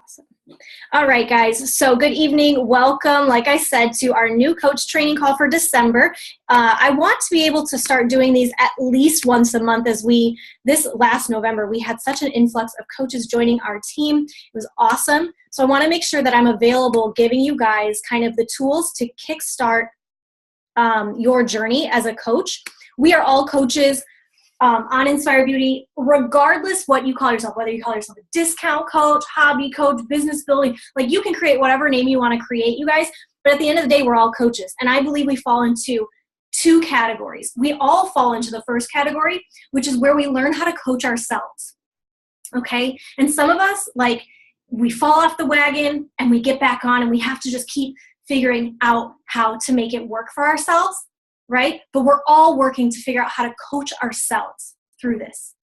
Awesome. All right, guys. So good evening. Welcome, like I said, to our new coach training call for December. I want to be able to start doing these at least once a month this last November, we had such an influx of coaches joining our team. It was awesome. So I want to make sure that I'm available giving you guys kind of the tools to kickstart your journey as a coach. We are all coaches on Inspire Beauty, regardless what you call yourself, whether you call yourself a discount coach, hobby coach, business building, like you can create whatever name you want to create, you guys, but at the end of the day, we're all coaches. And I believe we fall into two categories. We all fall into the first category, which is where we learn how to coach ourselves, okay? And some of us, like, we fall off the wagon and we get back on and we have to just keep figuring out how to make it work for ourselves, right? But we're all working to figure out how to coach ourselves through this.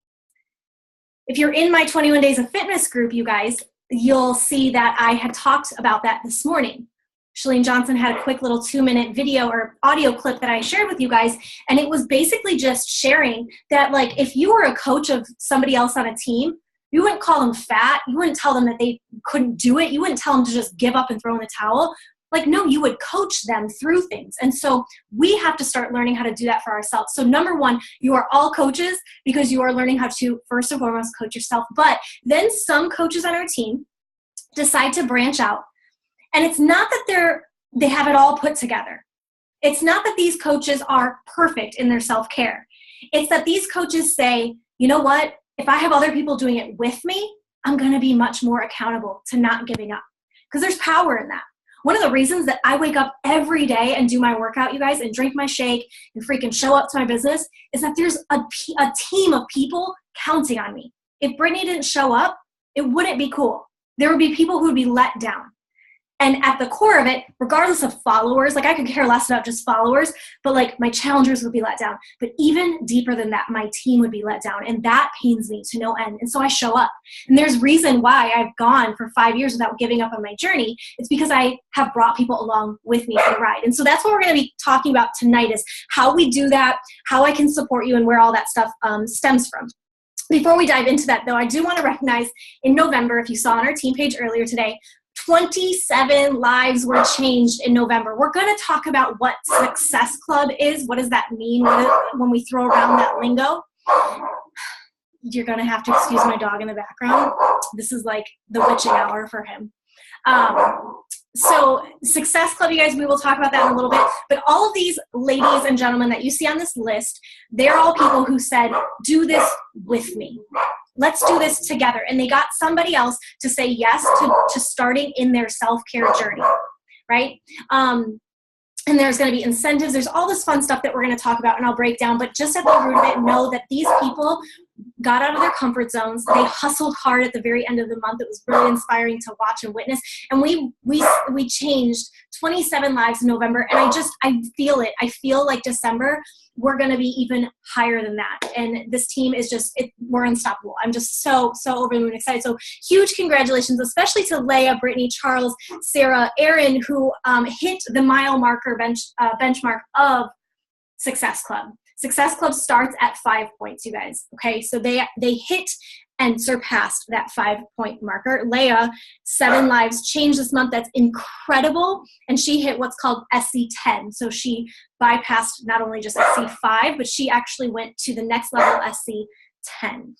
If you're in my 21 Days of Fitness group, you guys, you'll see that I had talked about that this morning. Shalene Johnson had a quick little 2-minute video or audio clip that I shared with you guys, and it was basically just sharing that, like, if you were a coach of somebody else on a team, you wouldn't call them fat, you wouldn't tell them that they couldn't do it, you wouldn't tell them to just give up and throw in the towel. Like, no, you would coach them through things. And so we have to start learning how to do that for ourselves. So number one, you are all coaches because you are learning how to, first and foremost, coach yourself. But then some coaches on our team decide to branch out. And it's not that they have it all put together. It's not that these coaches are perfect in their self-care. It's that these coaches say, you know what? If I have other people doing it with me, I'm going to be much more accountable to not giving up. Because there's power in that. One of the reasons that I wake up every day and do my workout, you guys, and drink my shake and freaking show up to my business is that there's a team of people counting on me. If Brittany didn't show up, it wouldn't be cool. There would be people who would be let down. And at the core of it, regardless of followers, like I could care less about just followers, but like my challengers would be let down. But even deeper than that, my team would be let down. And that pains me to no end. And so I show up. And there's reason why I've gone for 5 years without giving up on my journey. It's because I have brought people along with me for the ride. And so that's what we're going to be talking about tonight is how we do that, how I can support you, and where all that stuff stems from. Before we dive into that, though, I do want to recognize in November, if you saw on our team page earlier today, 27 lives were changed in November. We're going to talk about what Success Club is. What does that mean when we throw around that lingo? You're going to have to excuse my dog in the background. This is like the witching hour for him. So Success Club, you guys, we will talk about that in a little bit. But all of these ladies and gentlemen that you see on this list, they're all people who said, do this with me. Let's do this together. And they got somebody else to say yes to starting in their self-care journey, right? And there's going to be incentives. There's all this fun stuff that we're going to talk about and I'll break down. But just at the root of it, know that these people got out of their comfort zones. They hustled hard at the very end of the month. It was really inspiring to watch and witness. And we changed 27 lives in November. And I feel it. I feel like December, we're going to be even higher than that. And this team is we're unstoppable. I'm just so over the moon excited. So huge congratulations, especially to Leah, Brittany, Charles, Sarah, Aaron, who hit the mile marker benchmark of Success Club. Success Club starts at 5 points, you guys. Okay, so they hit and surpassed that 5-point marker. Leah, 7 lives changed this month. That's incredible. And she hit what's called SC10. So she bypassed not only just SC5, but she actually went to the next level, SC10.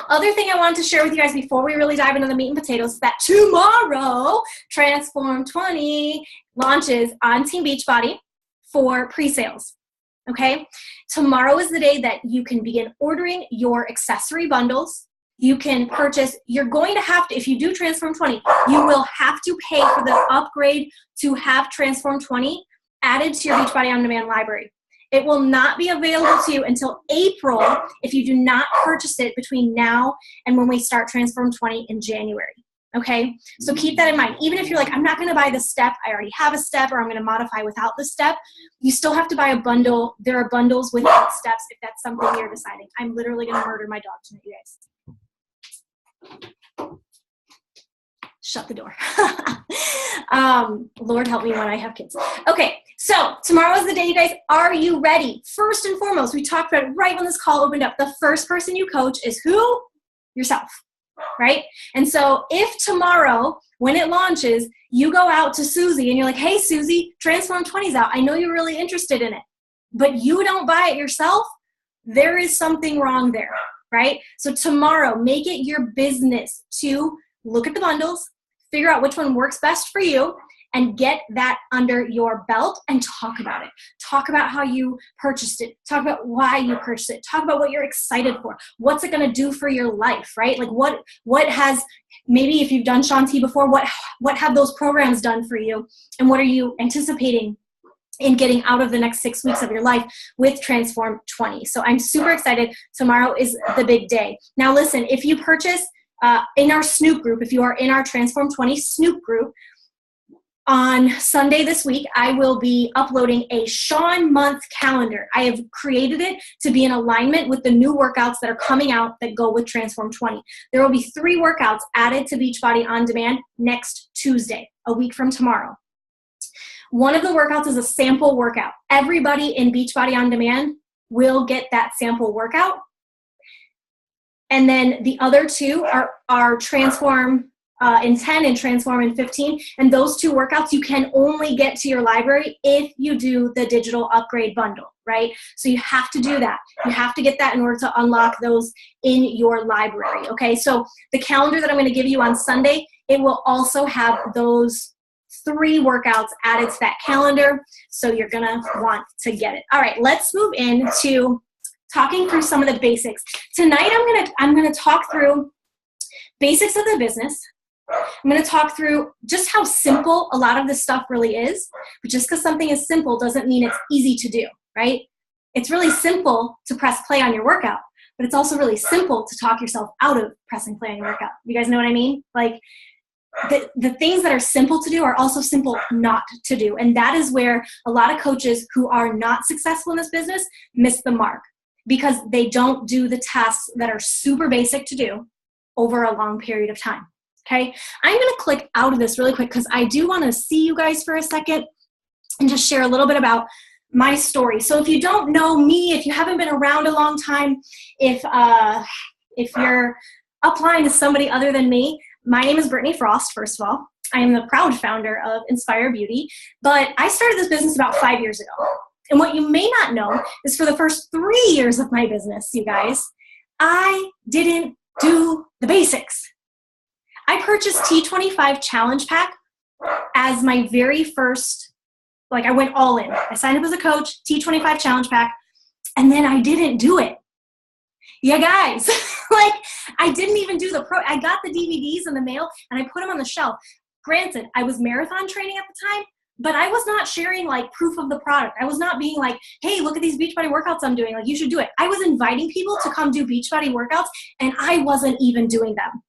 Other thing I wanted to share with you guys before we really dive into the meat and potatoes is that tomorrow, Transform 20 launches on Team Beachbody for pre-sales. Okay, tomorrow is the day that you can begin ordering your accessory bundles. You can purchase, you're going to have to, if you do Transform 20, you will have to pay for the upgrade to have Transform 20 added to your Beachbody On Demand library. It will not be available to you until April if you do not purchase it between now and when we start Transform 20 in January. Okay, so keep that in mind. Even if you're like, I'm not going to buy the step, I already have a step, or I'm going to modify without the step, you still have to buy a bundle. There are bundles without steps if that's something you're deciding. I'm literally going to murder my dog tonight, you guys. Shut the door. Lord help me when I have kids. Okay, so tomorrow is the day, you guys. Are you ready? First and foremost, we talked about it right when this call opened up. The first person you coach is who? Yourself. right? And so if tomorrow, when it launches, you go out to Susie and you're like, hey, Susie, Transform 20's out. I know you're really interested in it, but you don't buy it yourself, there is something wrong there, right? So tomorrow, make it your business to look at the bundles, figure out which one works best for you, and get that under your belt and talk about it. Talk about how you purchased it. Talk about why you purchased it. Talk about what you're excited for. What's it gonna do for your life, right? Like what has, maybe if you've done Shanti before, what have those programs done for you? And what are you anticipating in getting out of the next 6 weeks of your life with Transform 20? So I'm super excited. Tomorrow is the big day. Now listen, if you purchase in our Snoop group, if you are in our Transform 20 Snoop group, on Sunday this week, I will be uploading a Sean month calendar. I have created it to be in alignment with the new workouts that are coming out that go with Transform 20. There will be 3 workouts added to Beachbody On Demand next Tuesday, a week from tomorrow. One of the workouts is a sample workout. Everybody in Beachbody On Demand will get that sample workout. And then the other 2 are Transform in 10 and Transform in 15. And those 2 workouts you can only get to your library if you do the digital upgrade bundle, right? So you have to do that. You have to get that in order to unlock those in your library, okay? So the calendar that I'm going to give you on Sunday, it will also have those 3 workouts added to that calendar. So you're going to want to get it. All right, let's move into talking through some of the basics. Tonight I'm going to talk through basics of the business. I'm going to talk through just how simple a lot of this stuff really is. But just because something is simple doesn't mean it's easy to do, right? It's really simple to press play on your workout, but it's also really simple to talk yourself out of pressing play on your workout. You guys know what I mean? Like the things that are simple to do are also simple not to do. And that is where a lot of coaches who are not successful in this business miss the mark, because they don't do the tasks that are super basic to do over a long period of time. Okay, I'm going to click out of this really quick because I do want to see you guys for a second and just share a little bit about my story. So if you don't know me, if you haven't been around a long time, if you're applying to somebody other than me, my name is Brittany Frost, first of all. I am the proud founder of Inspire Beauty, but I started this business about 5 years ago. And what you may not know is for the first 3 years of my business, you guys, I didn't do the basics. I purchased T25 Challenge Pack as my very first, I went all in. I signed up as a coach, T25 Challenge Pack, and then I didn't do it. Yeah, guys, I didn't even do I got the DVDs in the mail and I put them on the shelf. Granted, I was marathon training at the time, but I was not sharing proof of the product. I was not being like, hey, look at these Beachbody workouts I'm doing. You should do it. I was inviting people to come do Beachbody workouts and I wasn't even doing them.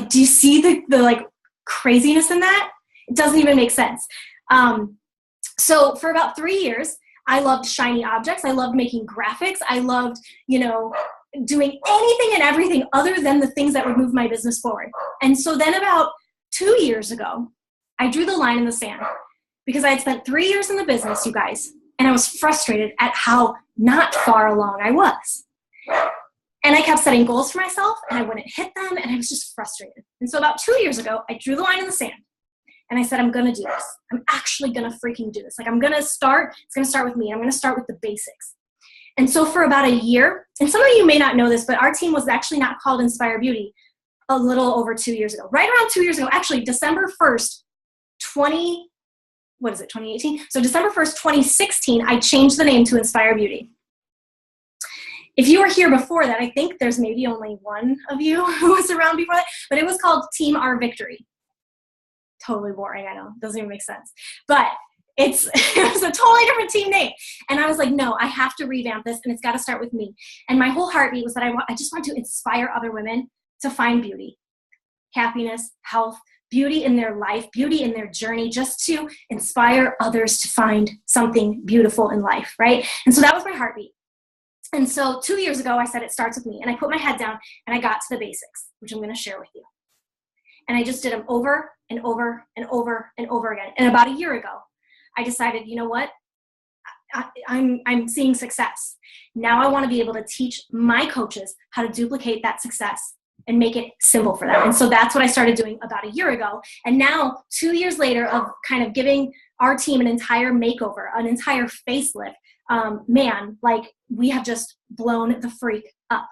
Do you see the craziness in that? It doesn't even make sense. So for about 3 years, I loved shiny objects. I loved making graphics. I loved, doing anything and everything other than the things that would move my business forward. And so then about 2 years ago, I drew the line in the sand because I had spent 3 years in the business, you guys, and I was frustrated at how not far along I was. And I kept setting goals for myself, and I wouldn't hit them, and I was just frustrated. And so about 2 years ago, I drew the line in the sand, and I said, I'm going to do this. I'm actually going to freaking do this. I'm going to start. It's going to start with me. I'm going to start with the basics. And so for about a year, and some of you may not know this, but our team was actually not called Inspire Beauty a little over 2 years ago. Right around 2 years ago, actually, December 1st, 2018? So December 1st, 2016, I changed the name to Inspire Beauty. If you were here before that, I think there's maybe only one of you who was around before that, but it was called Team Our Victory. Totally boring, I know. Doesn't even make sense. But it was a totally different team name. And I was like, no, I have to revamp this, and it's got to start with me. And my whole heartbeat was that I just want to inspire other women to find beauty, happiness, health, beauty in their life, beauty in their journey, just to inspire others to find something beautiful in life, right? And so that was my heartbeat. And so 2 years ago, I said it starts with me. And I put my head down and I got to the basics, which I'm going to share with you. And I just did them over and over and over and over again. And about a year ago, I decided, you know what? I'm seeing success. Now I want to be able to teach my coaches how to duplicate that success and make it simple for them. And so that's what I started doing about a year ago. And now 2 years later of kind of giving our team an entire makeover, an entire facelift, man, like we have just blown the freak up.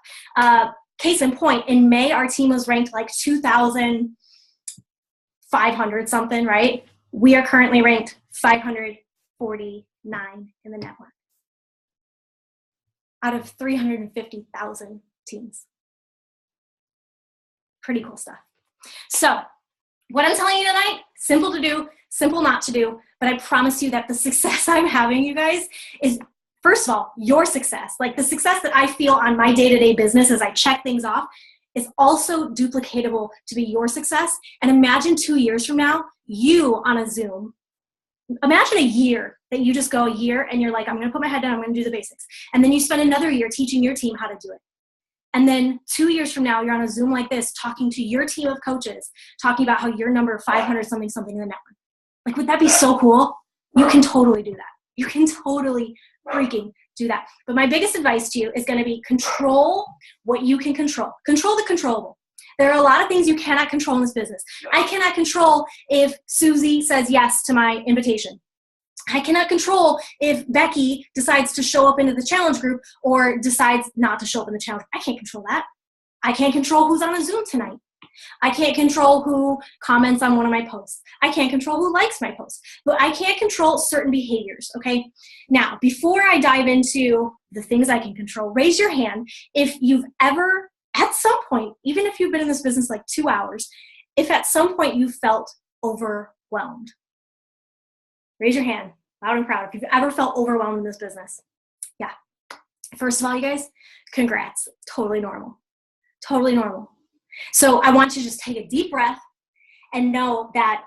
Case in point, in May, our team was ranked like 2,500 something, right? We are currently ranked 549 in the network out of 350,000 teams. Pretty cool stuff. So what I'm telling you tonight, simple to do, simple not to do, but I promise you that the success I'm having, you guys, is first of all, your success. Like the success that I feel on my day-to-day business as I check things off is also duplicatable to be your success. And imagine 2 years from now, you on a Zoom. Imagine a year that you just go a year and you're like, I'm going to put my head down, I'm going to do the basics. And then you spend another year teaching your team how to do it. And then 2 years from now, you're on a Zoom like this, talking to your team of coaches, talking about how you're number 500 something in the network. Like, would that be so cool? You can totally do that. You can totally freaking do that. But my biggest advice to you is going to be control what you can control. Control the controllable. There are a lot of things you cannot control in this business. I cannot control if Susie says yes to my invitation. I cannot control if Becky decides to show up into the challenge group or decides not to show up in the challenge. I can't control that. I can't control who's on a Zoom tonight. I can't control who comments on one of my posts. I can't control who likes my posts. But I can't control certain behaviors, okay? Now, before I dive into the things I can control, raise your hand if you've ever, at some point, even if you've been in this business like 2 hours, if at some point you felt overwhelmed. Raise your hand, loud and proud, if you've ever felt overwhelmed in this business. Yeah. First of all, you guys, congrats. Totally normal. Totally normal. So I want you to just take a deep breath and know that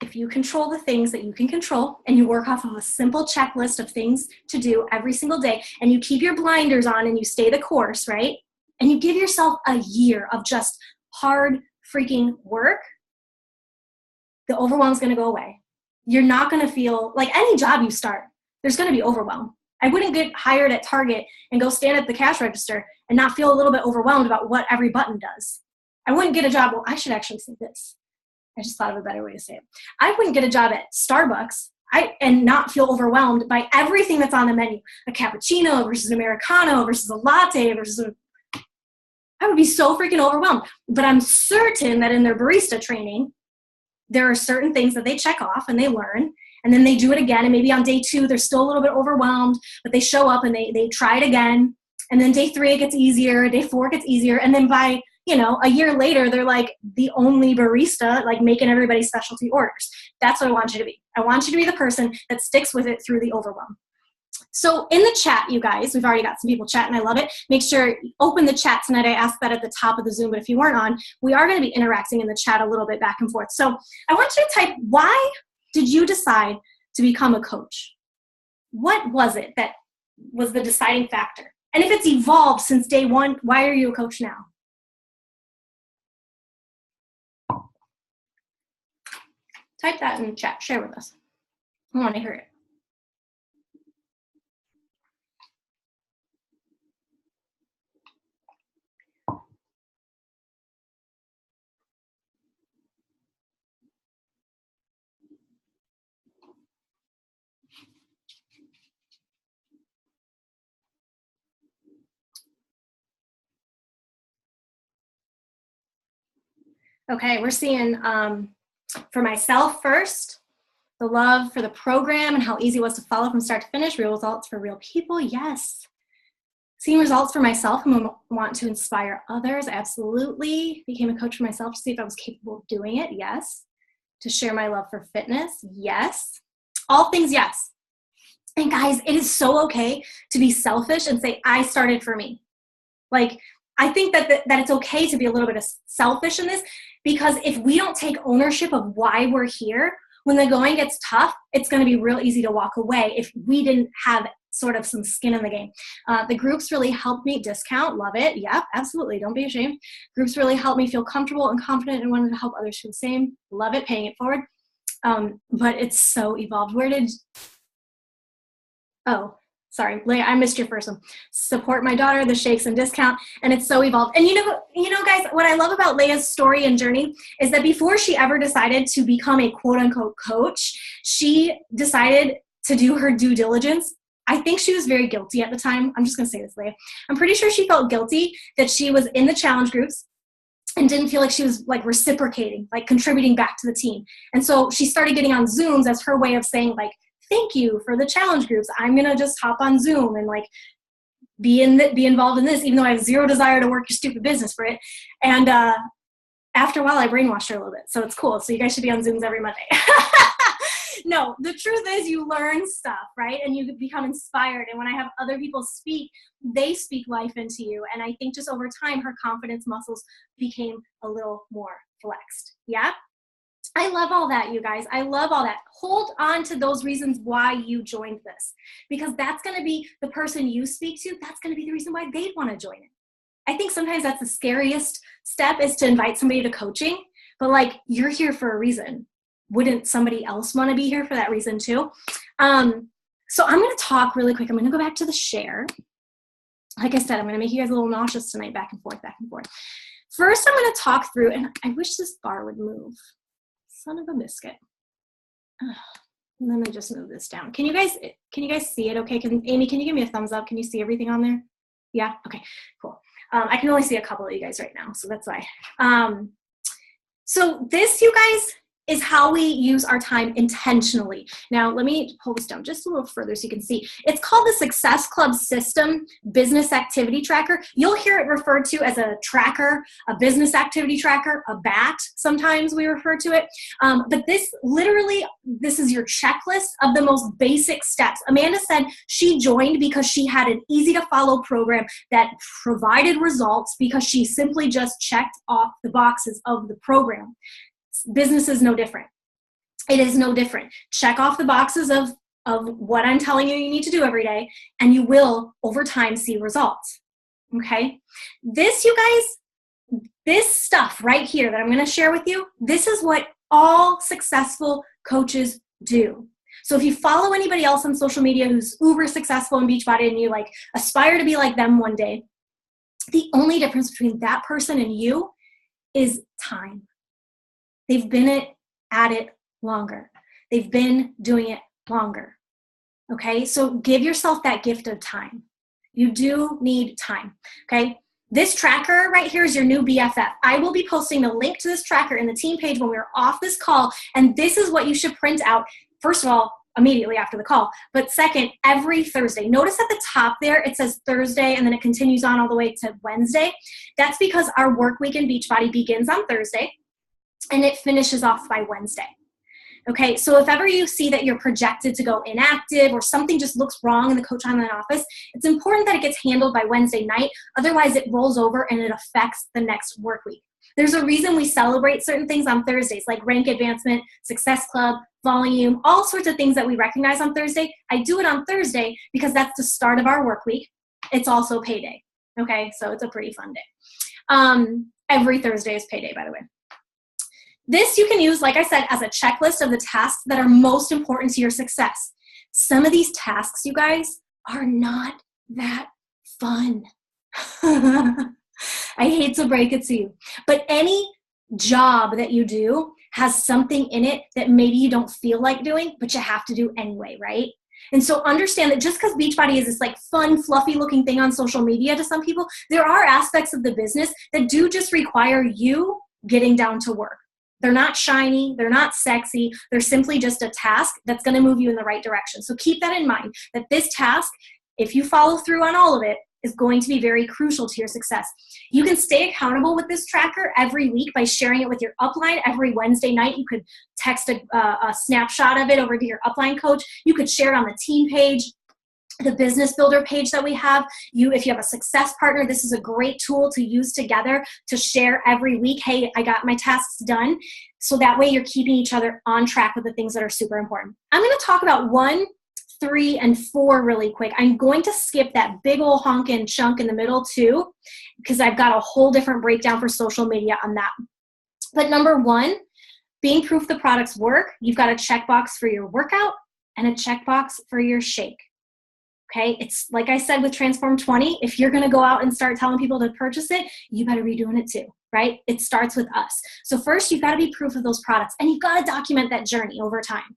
if you control the things that you can control and you work off of a simple checklist of things to do every single day and you keep your blinders on and you stay the course, right? And you give yourself a year of just hard freaking work, the overwhelm is going to go away. You're not going to feel like any job you start, there's going to be overwhelm. I wouldn't get hired at Target and go stand at the cash register and not feel a little bit overwhelmed about what every button does. I wouldn't get a job. Well, I should actually say this. I just thought of a better way to say it. I wouldn't get a job at Starbucks and not feel overwhelmed by everything that's on the menu. A cappuccino versus an Americano versus a latte versus I would be so freaking overwhelmed. But I'm certain that in their barista training, there are certain things that they check off and they learn. And then they do it again. And maybe on day 2, they're still a little bit overwhelmed, but they show up and they try it again. And then day 3, it gets easier. Day 4, it gets easier. And then by, a year later, they're like the only barista, like making everybody specialty orders. That's what I want you to be. I want you to be the person that sticks with it through the overwhelm. So in the chat, you guys, we've already got some people chatting. I love it. Make sure you open the chat tonight. I asked that at the top of the Zoom, but if you weren't on, we are going to be interacting in the chat a little bit back and forth. So I want you to type, why did you decide to become a coach? What was it that was the deciding factor? And if it's evolved since day 1, why are you a coach now? Type that in the chat. Share with us. I want to hear it. Okay, we're seeing for myself first, the love for the program and how easy it was to follow from start to finish, real results for real people, yes. Seeing results for myself and want to inspire others, absolutely. Became a coach for myself to see if I was capable of doing it, yes. To share my love for fitness, yes. All things, yes. And guys, it is so okay to be selfish and say, I started for me. Like, I think that it's okay to be a little bit selfish in this, because if we don't take ownership of why we're here, when the going gets tough, it's going to be real easy to walk away if we didn't have sort of some skin in the game. The groups really helped me discount. Love it. Yeah, absolutely. Don't be ashamed. Groups really helped me feel comfortable and confident and wanted to help others feel the same. Love it. Paying it forward. But it's so evolved. Oh, sorry, Leah, I missed your first one. Support my daughter, the shakes and discount, and it's so evolved. And you know, guys, what I love about Leah's story and journey is that before she ever decided to become a quote unquote coach, she decided to do her due diligence. I think she was very guilty at the time. I'm just going to say this, Leah. I'm pretty sure she felt guilty that she was in the challenge groups and didn't feel like she was like reciprocating, like contributing back to the team. And so she started getting on Zooms as her way of saying like, thank you for the challenge groups. I'm going to just hop on Zoom and like be involved in this, even though I have zero desire to work your stupid business for it. And after a while, I brainwashed her a little bit. So it's cool. So you guys should be on Zooms every Monday. No, the truth is you learn stuff, right? And you become inspired. And when I have other people speak, they speak life into you. And I think just over time, her confidence muscles became a little more flexed. Yeah? I love all that, you guys. I love all that. Hold on to those reasons why you joined this, because that's going to be the person you speak to. That's going to be the reason why they'd want to join it. I think sometimes that's the scariest step, is to invite somebody to coaching, but like, you're here for a reason. Wouldn't somebody else want to be here for that reason too? So I'm going to talk really quick. I'm going to go back to the share. Like I said, I'm going to make you guys a little nauseous tonight, back and forth, back and forth. First, I'm going to talk through, and I wish this bar would move. Son of a biscuit. Let me just move this down. Can you guys see it okay? Amy, can you give me a thumbs up? Can you see everything on there? Yeah? Okay, cool. I can only see a couple of you guys right now, so that's why. So this, you guys, is how we use our time intentionally. Now, let me pull this down just a little further so you can see. It's called the Success Club System Business Activity Tracker. You'll hear it referred to as a tracker, a business activity tracker, a BAT, sometimes we refer to it. But this is your checklist of the most basic steps. Amanda said she joined because she had an easy to follow program that provided results because she simply just checked off the boxes of the program. Business is no different. It is no different. Check off the boxes of what I'm telling you need to do every day, and you will, over time, see results. Okay? This, you guys, this stuff right here that I'm going to share with you, this is what all successful coaches do. So if you follow anybody else on social media who's uber successful in Beachbody and you like aspire to be like them one day, the only difference between that person and you is time. They've been at it longer. They've been doing it longer. Okay, so give yourself that gift of time. You do need time. Okay, this tracker right here is your new BFF. I will be posting the link to this tracker in the team page when we're off this call, and this is what you should print out. First of all, immediately after the call, but second, every Thursday. Notice at the top there, it says Thursday, and then it continues on all the way to Wednesday. That's because our work week in Beachbody begins on Thursday, and it finishes off by Wednesday. Okay, so if ever you see that you're projected to go inactive or something just looks wrong in the Coach Online office, it's important that it gets handled by Wednesday night. Otherwise, it rolls over and it affects the next work week. There's a reason we celebrate certain things on Thursdays, like rank advancement, Success Club, volume, all sorts of things that we recognize on Thursday. I do it on Thursday because that's the start of our work week. It's also payday. Okay, so it's a pretty fun day. Every Thursday is payday, by the way. This you can use, like I said, as a checklist of the tasks that are most important to your success. Some of these tasks, you guys, are not that fun. I hate to break it to you, but any job that you do has something in it that maybe you don't feel like doing, but you have to do anyway, right? And so understand that just because Beachbody is this like fun, fluffy looking thing on social media to some people, there are aspects of the business that do just require you getting down to work. They're not shiny, they're not sexy, they're simply just a task that's going to move you in the right direction. So keep that in mind, that this task, if you follow through on all of it, is going to be very crucial to your success. You can stay accountable with this tracker every week by sharing it with your upline. Every Wednesday night, you could text a snapshot of it over to your upline coach. You could share it on the team page, the business builder page that we have. If you have a success partner, this is a great tool to use together to share every week. Hey, I got my tasks done. So that way you're keeping each other on track with the things that are super important. I'm going to talk about 1, 3, and 4 really quick. I'm going to skip that big old honkin' chunk in the middle too, because I've got a whole different breakdown for social media on that. But number 1, being proof the products work, you've got a checkbox for your workout and a checkbox for your shake. Okay, it's like I said with Transform 20, if you're going to go out and start telling people to purchase it, you better be doing it too, right? It starts with us. So first, you've got to be proof of those products, and you've got to document that journey over time,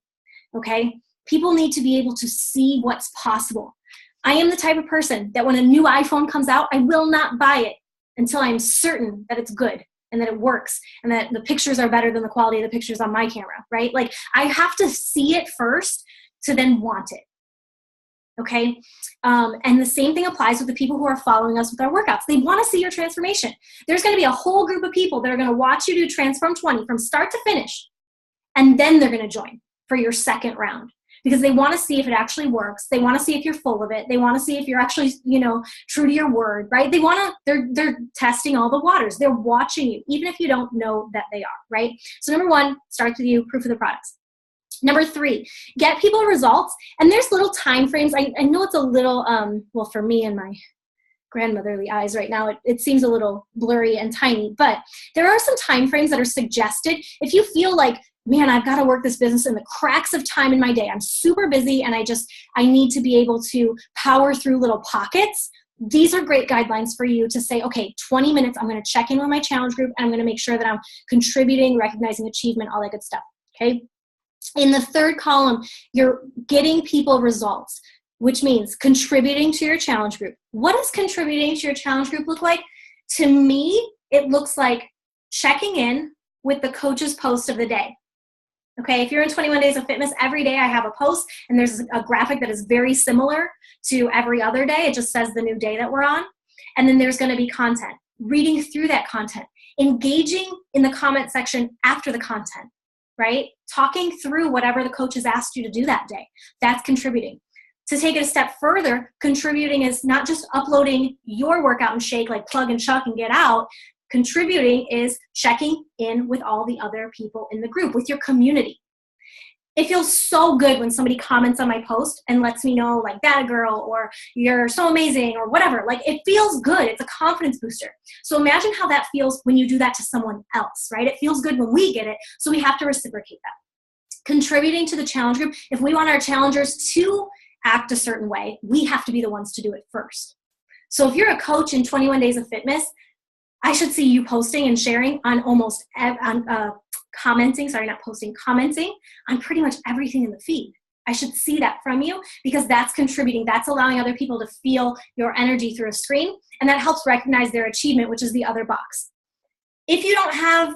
okay? People need to be able to see what's possible. I am the type of person that when a new iPhone comes out, I will not buy it until I'm certain that it's good and that it works and that the pictures are better than the quality of the pictures on my camera, right? Like, I have to see it first to then want it. Okay. And the same thing applies with the people who are following us with our workouts. They want to see your transformation. There's going to be a whole group of people that are going to watch you do Transform 20 from start to finish. And then they're going to join for your second round because they want to see if it actually works. They want to see if you're full of it. They want to see if you're actually, true to your word, right? They're testing all the waters. They're watching you, even if you don't know that they are, right? So number one, starts with you, proof of the products. Number 3, get people results. And there's little time frames. I know it's a little, well, for me and my grandmotherly eyes right now, it seems a little blurry and tiny, but there are some time frames that are suggested. If you feel like, man, I've got to work this business in the cracks of time in my day. I'm super busy and I need to be able to power through little pockets. These are great guidelines for you to say, okay, 20 minutes, I'm going to check in with my challenge group and I'm going to make sure that I'm contributing, recognizing achievement, all that good stuff. Okay. In the third column, you're getting people results, which means contributing to your challenge group. What does contributing to your challenge group look like? To me, it looks like checking in with the coach's post of the day. Okay, if you're in 21 Days of Fitness, every day I have a post, and there's a graphic that is very similar to every other day. It just says the new day that we're on. And then there's going to be content, reading through that content, engaging in the comment section after the content, right? Talking through whatever the coach has asked you to do that day. That's contributing. To take it a step further, contributing is not just uploading your workout and shake, like plug and chuck and get out. Contributing is checking in with all the other people in the group, with your community. It feels so good when somebody comments on my post and lets me know, like, that girl, or you're so amazing, or whatever. Like, it feels good. It's a confidence booster. So imagine how that feels when you do that to someone else, right? It feels good when we get it, so we have to reciprocate that. Contributing to the challenge group, if we want our challengers to act a certain way, we have to be the ones to do it first. So if you're a coach in 21 Days of Fitness, I should see you posting and sharing on commenting on pretty much everything in the feed. I should see that from you because that's contributing. That's allowing other people to feel your energy through a screen, and that helps recognize their achievement, which is the other box. If you don't have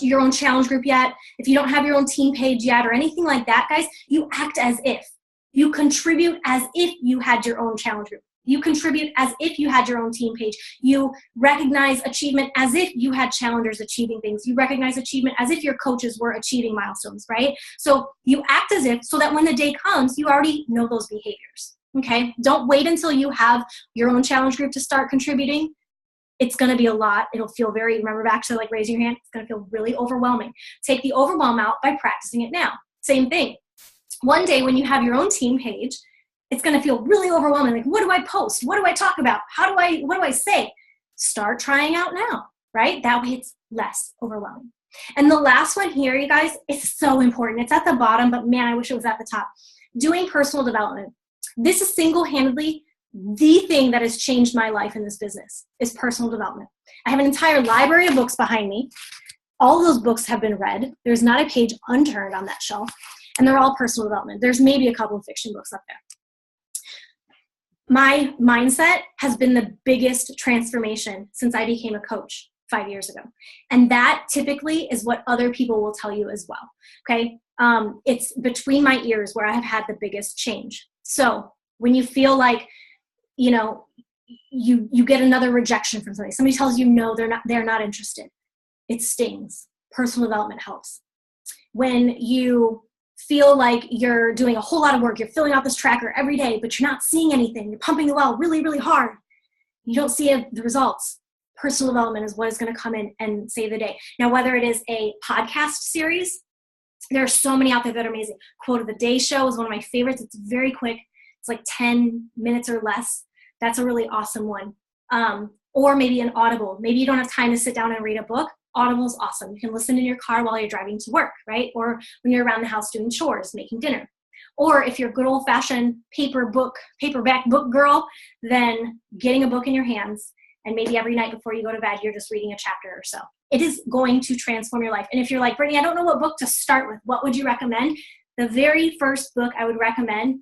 your own challenge group yet, if you don't have your own team page yet or anything like that, guys, you act as if. You contribute as if you had your own challenge group. You contribute as if you had your own team page. You recognize achievement as if you had challengers achieving things. You recognize achievement as if your coaches were achieving milestones, right? So you act as if, so that when the day comes, you already know those behaviors, okay? Don't wait until you have your own challenge group to start contributing. It's going to be a lot. It'll feel remember back to like raising your hand, it's going to feel really overwhelming. Take the overwhelm out by practicing it now. Same thing. One day when you have your own team page, it's going to feel really overwhelming. Like, what do I post? What do I talk about? What do I say? Start trying out now, right? That way it's less overwhelming. And the last one here, you guys, is so important. It's at the bottom, but man, I wish it was at the top. Doing personal development. This is single-handedly the thing that has changed my life in this business, is personal development. I have an entire library of books behind me. All those books have been read. There's not a page unturned on that shelf, and they're all personal development. There's maybe a couple of fiction books up there. My mindset has been the biggest transformation since I became a coach 5 years ago. And that typically is what other people will tell you as well, okay? It's between my ears where I have had the biggest change. So when you feel like, you get another rejection from somebody tells you no, they're not interested. It stings. Personal development helps. When you feel like you're doing a whole lot of work, you're filling out this tracker every day, but you're not seeing anything, you're pumping the well really, really hard, you don't see the results, personal development is what is going to come in and save the day. Now, whether it is a podcast series, there are so many out there that are amazing. Quote of the Day show is one of my favorites. It's very quick. It's like 10 minutes or less. That's a really awesome one. Or maybe an Audible. Maybe you don't have time to sit down and read a book. Audible is awesome. You can listen in your car while you're driving to work, right? Or when you're around the house doing chores, making dinner. Or if you're good old-fashioned paperback book girl, then getting a book in your hands, and maybe every night before you go to bed, you're just reading a chapter or so. It is going to transform your life. And if you're like, Brittany, I don't know what book to start with, what would you recommend? The very first book I would recommend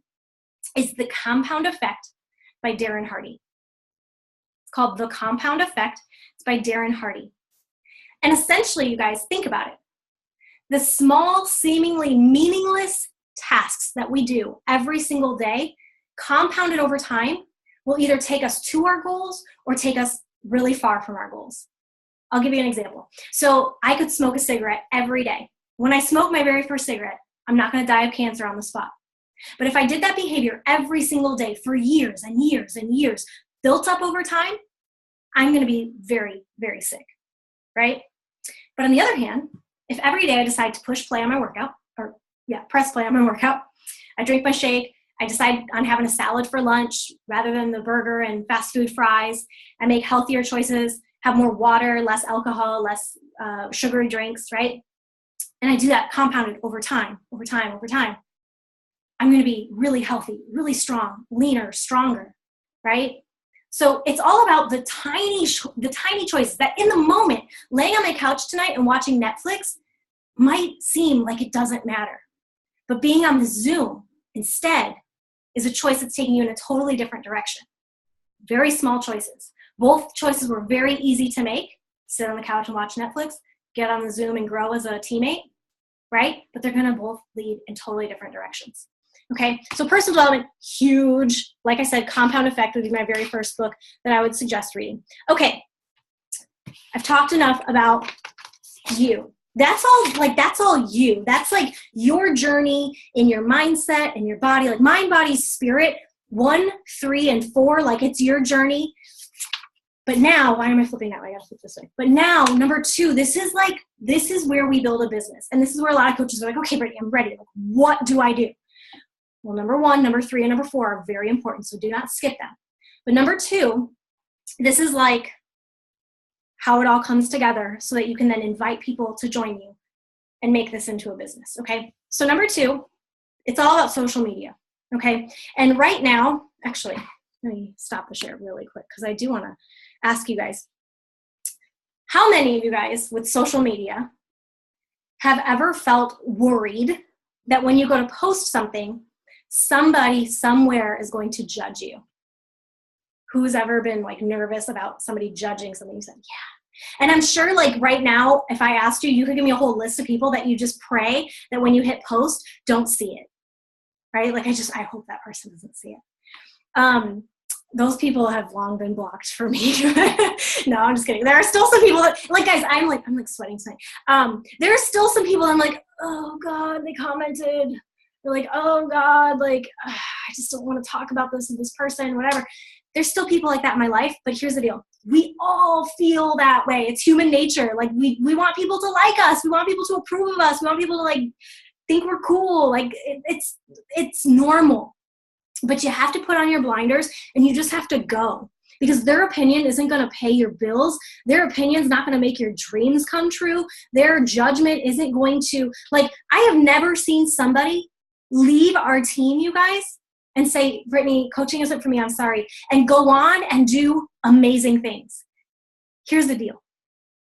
is The Compound Effect by Darren Hardy. It's called The Compound Effect. It's by Darren Hardy. And essentially, you guys, think about it. The small, seemingly meaningless tasks that we do every single day, compounded over time, will either take us to our goals or take us really far from our goals. I'll give you an example. So I could smoke a cigarette every day. When I smoke my very first cigarette, I'm not going to die of cancer on the spot. But if I did that behavior every single day for years and years and years, built up over time, I'm going to be very, very sick, right? But on the other hand, if every day I decide to push play on my workout, press play on my workout, I drink my shake, I decide on having a salad for lunch rather than the burger and fast food fries, I make healthier choices, have more water, less alcohol, less sugary drinks, right? And I do that compounded over time, I'm going to be really healthy, really strong, leaner, stronger, right? So it's all about the tiny choices that in the moment, laying on my couch tonight and watching Netflix might seem like it doesn't matter. But being on the Zoom instead is a choice that's taking you in a totally different direction. Very small choices. Both choices were very easy to make. Sit on the couch and watch Netflix, get on the Zoom and grow as a teammate, right? But they're going to both lead in totally different directions. Okay, so personal development, huge. Like I said, Compound Effect would be my very first book that I would suggest reading. Okay, I've talked enough about you. That's all you. That's like your journey in your mindset and your body, like mind, body, spirit, 1, 3, and 4, like it's your journey. But now, why am I flipping that way? I gotta flip this way. But now, number 2, this is where we build a business. And this is where a lot of coaches are like, okay, Brittany, I'm ready. Like, what do I do? Well, number 1, number 3, and number 4 are very important, so do not skip them. But number 2, this is like how it all comes together so that you can then invite people to join you and make this into a business, okay? So number 2, it's all about social media, okay? And right now, actually, let me stop the share really quick because I do want to ask you guys, how many of you guys with social media have ever felt worried that when you go to post something, somebody somewhere is going to judge you? Who's ever been like nervous about somebody judging something? You said, yeah. And I'm sure like right now, if I asked you, you could give me a whole list of people that you just pray that when you hit post, don't see it, right? Like I hope that person doesn't see it. Those people have long been blocked for me. No, I'm just kidding. There are still some people that, like, guys, I'm like sweating tonight. There are still some people I'm like, oh God, they commented. They're like, oh God, like, I just don't want to talk about this with this person, whatever. There's still people like that in my life, but here's the deal. We all feel that way. It's human nature. Like we want people to like us. We want people to approve of us. We want people to like think we're cool. Like it's normal. But you have to put on your blinders and you just have to go, because their opinion isn't going to pay your bills. Their opinion's not going to make your dreams come true. Their judgment isn't going to, like, I have never seen somebody leave our team, you guys, and say, Brittany, coaching isn't for me, I'm sorry, and go on and do amazing things. Here's the deal.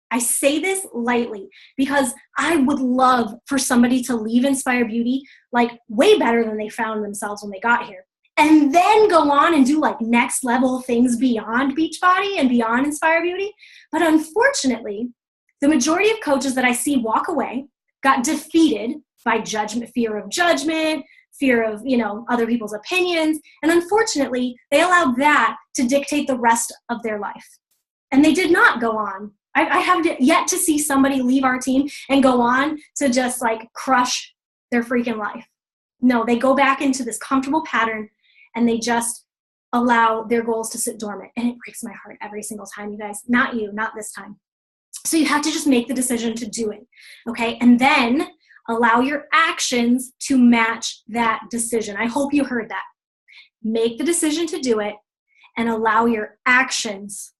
I say this lightly because I would love for somebody to leave Inspire Beauty like way better than they found themselves when they got here, and then go on and do like next level things beyond Beachbody and beyond Inspire Beauty. But unfortunately, the majority of coaches that I see walk away got defeated by judgment, fear of judgment, fear of, other people's opinions. And unfortunately, they allowed that to dictate the rest of their life. And they did not go on. I have yet to see somebody leave our team and go on to just like crush their freaking life. No, they go back into this comfortable pattern and they just allow their goals to sit dormant. And it breaks my heart every single time, you guys. Not you, not this time. So you have to just make the decision to do it, okay? And then allow your actions to match that decision. I hope you heard that. Make the decision to do it and allow your actions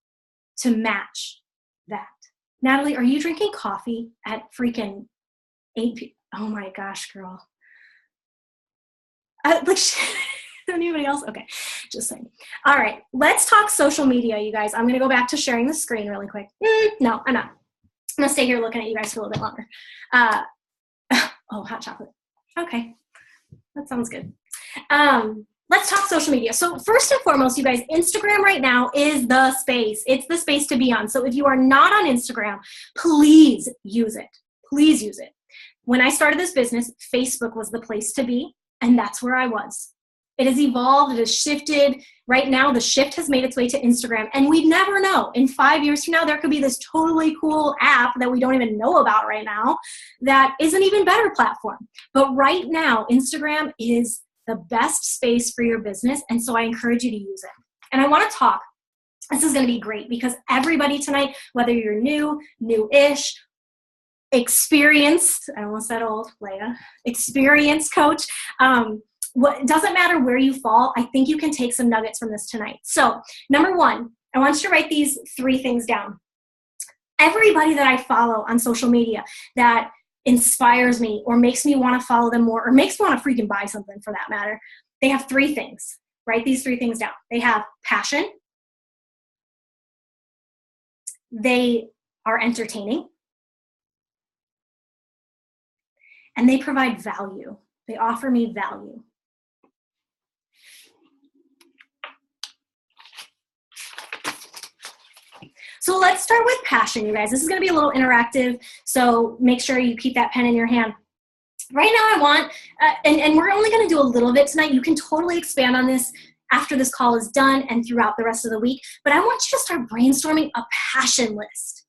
to match that. Natalie, are you drinking coffee at freaking 8 p.m.? Oh my gosh, girl. Like, anybody else? Okay, just saying. All right, let's talk social media, you guys. I'm gonna go back to sharing the screen really quick. No, I'm not. I'm gonna stay here looking at you guys for a little bit longer. Oh, hot chocolate. Okay, that sounds good. Let's talk social media. So first and foremost, you guys, Instagram right now is the space. It's the space to be on. So if you are not on Instagram, please use it. Please use it. When I started this business, Facebook was the place to be, and that's where I was. It has evolved, it has shifted. Right now, the shift has made its way to Instagram, and we never know. In 5 years from now, there could be this totally cool app that we don't even know about right now that is an even better platform. But right now, Instagram is the best space for your business, and so I encourage you to use it. And I want to talk. This is going to be great because everybody tonight, whether you're new-ish, experienced, I almost said old, Leah, experienced coach, it doesn't matter where you fall, I think you can take some nuggets from this tonight. So, number one, I want you to write these 3 things down. Everybody that I follow on social media that inspires me or makes me want to follow them more or makes me want to freaking buy something for that matter, they have 3 things. Write these 3 things down. They have passion. They are entertaining. And they provide value. They offer me value. So let's start with passion, you guys. This is going to be a little interactive, so make sure you keep that pen in your hand. Right now I want, and we're only going to do a little bit tonight. You can totally expand on this after this call is done and throughout the rest of the week, but I want you to start brainstorming a passion list.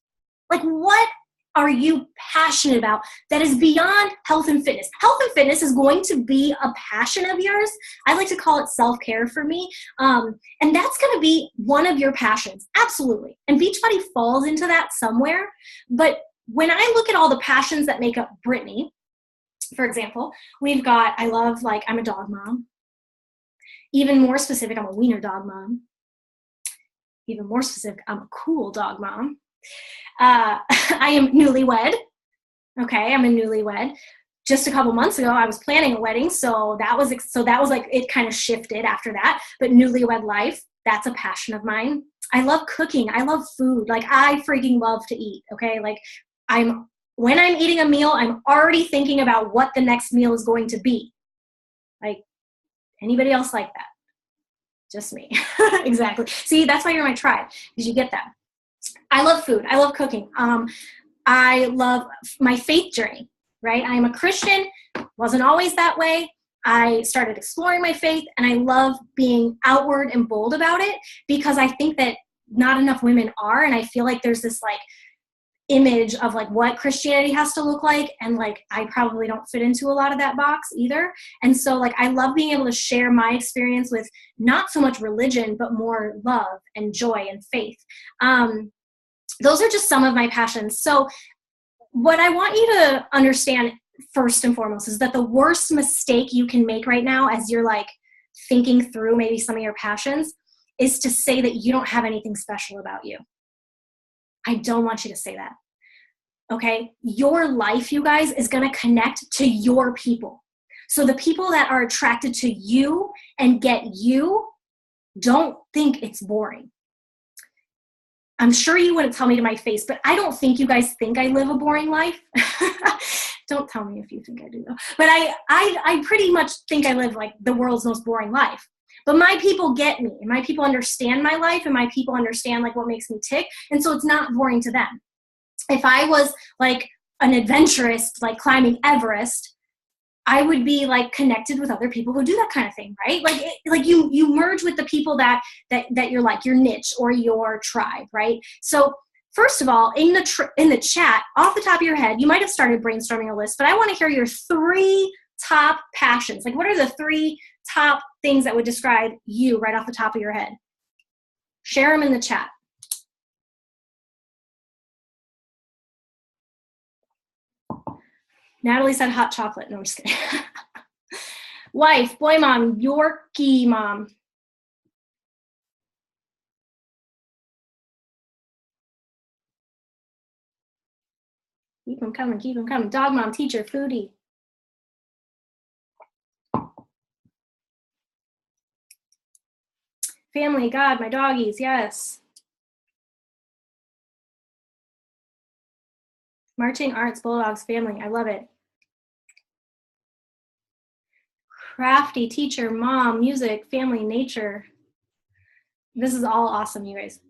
Like, what are you passionate about that is beyond health and fitness? Health and fitness is going to be a passion of yours. I like to call it self-care for me. And that's going to be one of your passions. Absolutely. And Beachbody falls into that somewhere. But when I look at all the passions that make up Brittany, for example, we've got, I'm a dog mom. Even more specific, I'm a wiener dog mom. Even more specific, I'm a cool dog mom. I am newlywed. Okay, I'm a newlywed. Just a couple months ago, I was planning a wedding, so that was like it kind of shifted after that. But newlywed life, that's a passion of mine. I love cooking. I love food. Like, I freaking love to eat. Okay, like when I'm eating a meal, I'm already thinking about what the next meal is going to be. Like, anybody else like that? Just me. Exactly. See, that's why you're my tribe, because you get that. I love food. I love cooking. I love my faith journey, right? I am a Christian. Wasn't always that way. I started exploring my faith, and I love being outward and bold about it because I think that not enough women are, and I feel like there's this like image of like what Christianity has to look like, and like I probably don't fit into a lot of that box either. And so like I love being able to share my experience with not so much religion but more love and joy and faith. Those are just some of my passions. So what I want you to understand first and foremost is that the worst mistake you can make right now as you're like thinking through maybe some of your passions is to say that you don't have anything special about you. I don't want you to say that. Okay? Your life, you guys, is going to connect to your people. So the people that are attracted to you and get you, don't think it's boring. I'm sure you wouldn't tell me to my face, but I don't think you guys think I live a boring life. Don't tell me if you think I do, though. But I pretty much think I live like the world's most boring life. But my people get me, and my people understand my life, and my people understand like what makes me tick, and so it's not boring to them. If I was like an adventurist, like climbing Everest, I would be like connected with other people who do that kind of thing, right? Like you merge with the people that you're like your niche or your tribe, right? So first of all, in the chat, off the top of your head, you might have started brainstorming a list, but I want to hear your 3 top passions. Like, what are the 3 top things that would describe you right off the top of your head? Share them in the chat. Natalie said hot chocolate. No, I'm just kidding. Wife, boy mom, Yorkie mom. Keep them coming, keep them coming. Dog mom, teacher, foodie. Family, God, my doggies, yes. Marching arts, bulldogs, family, I love it. Crafty, teacher, mom, music, family, nature. This is all awesome, you guys.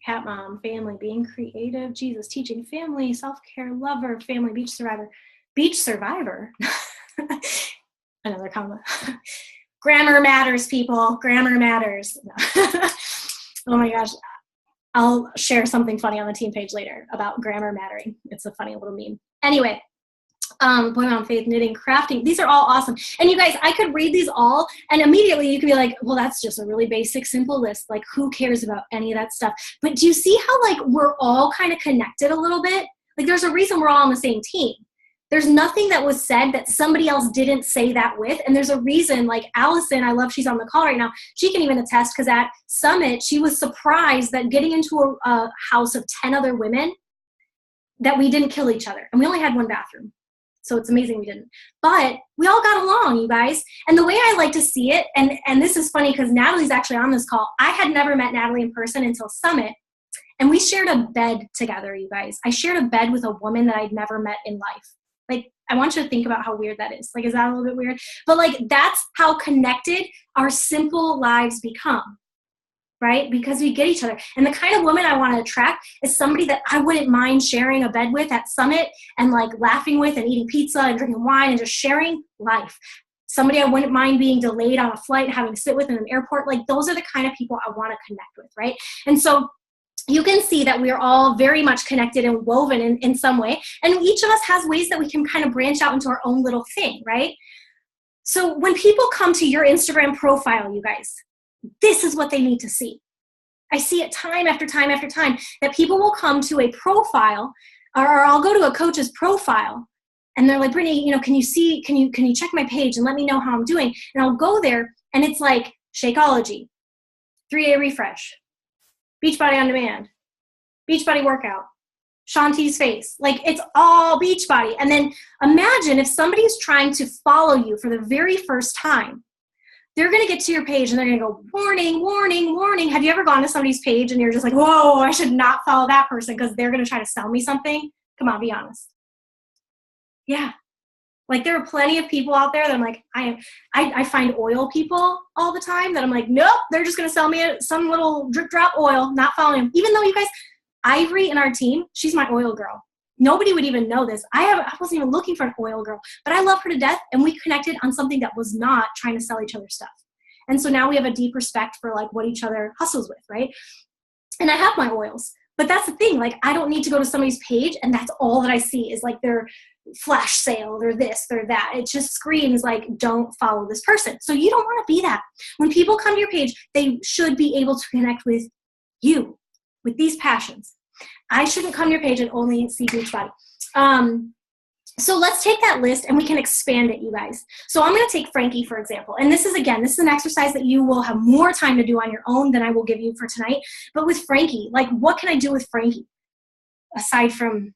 Cat mom, family, being creative, Jesus, teaching, family, self-care, lover, family, beach survivor. Beach survivor? Another comma. Grammar matters, people. Grammar matters. Oh my gosh. I'll share something funny on the team page later about grammar mattering. It's a funny little meme. Anyway, boy, mom, faith, knitting, crafting. These are all awesome. And you guys, I could read these all and immediately you could be like, well, that's just a really basic, simple list. Like, who cares about any of that stuff? But do you see how like we're all kind of connected a little bit? Like there's a reason we're all on the same team. There's nothing that was said that somebody else didn't say that with. And there's a reason, like Allison, I love she's on the call right now. She can even attest because at Summit, she was surprised that getting into a house of 10 other women, that we didn't kill each other. And we only had one bathroom. So it's amazing we didn't. But we all got along, you guys. And the way I like to see it, and this is funny because Natalie's actually on this call. I had never met Natalie in person until Summit. And we shared a bed together, you guys. I shared a bed with a woman that I'd never met in life. Like, I want you to think about how weird that is. Like, is that a little bit weird? But like, that's how connected our simple lives become, right? Because we get each other. And the kind of woman I want to attract is somebody that I wouldn't mind sharing a bed with at Summit and like laughing with and eating pizza and drinking wine and just sharing life. Somebody I wouldn't mind being delayed on a flight and having to sit with in an airport. Like, those are the kind of people I want to connect with, right? And so you can see that we are all very much connected and woven in some way. And each of us has ways that we can kind of branch out into our own little thing, right? So when people come to your Instagram profile, you guys, this is what they need to see. I see it time after time after time that people will come to a profile or I'll go to a coach's profile and they're like, Brittany, you know, can you check my page and let me know how I'm doing? And I'll go there and it's like Shakeology, 3-day refresh, Beachbody on demand, Beachbody workout, Shanti's face. Like, it's all Beachbody. And then imagine if somebody's trying to follow you for the very first time. They're going to get to your page and they're going to go, warning, warning, warning. Have you ever gone to somebody's page and you're just like, whoa, I should not follow that person because they're going to try to sell me something? Come on, be honest. Yeah. Like, there are plenty of people out there that I'm like, I find oil people all the time that I'm like, nope, they're just going to sell me some little drip drop oil, not following them. Even though, you guys, Ivory in our team, she's my oil girl. Nobody would even know this. I wasn't even looking for an oil girl, but I love her to death. And we connected on something that was not trying to sell each other stuff. And so now we have a deep respect for like what each other hustles with, right? And I have my oils, but that's the thing. Like, I don't need to go to somebody's page and that's all that I see is like their flash sale, they're this, they're that. It just screams like, don't follow this person. So you don't want to be that. When people come to your page, they should be able to connect with you, with these passions. I shouldn't come to your page and only see Beachbody. So let's take that list and we can expand it, you guys. So I'm going to take Frankie, for example. And this is an exercise that you will have more time to do on your own than I will give you for tonight. But with Frankie, like, what can I do with Frankie? Aside from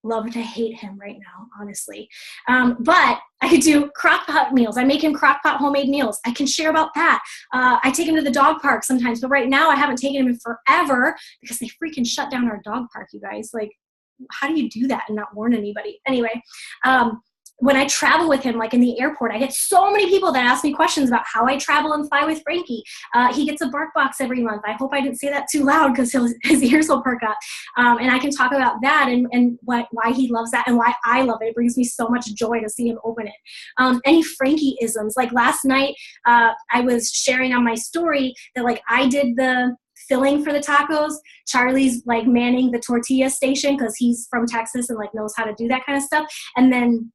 love to hate him right now, honestly. But I could do crock pot meals. I make him crock pot homemade meals. I can share about that. I take him to the dog park sometimes, but right now I haven't taken him in forever because they freaking shut down our dog park, you guys. Like, how do you do that and not warn anybody? Anyway, when I travel with him, like in the airport, I get so many people that ask me questions about how I travel and fly with Frankie. He gets a bark box every month. I hope I didn't say that too loud because his ears will perk up. And I can talk about that and why he loves that and why I love it. It brings me so much joy to see him open it. Any Frankie-isms. Like last night, I was sharing on my story that like I did the filling for the tacos. Charlie's like manning the tortilla station because he's from Texas and like knows how to do that kind of stuff. And then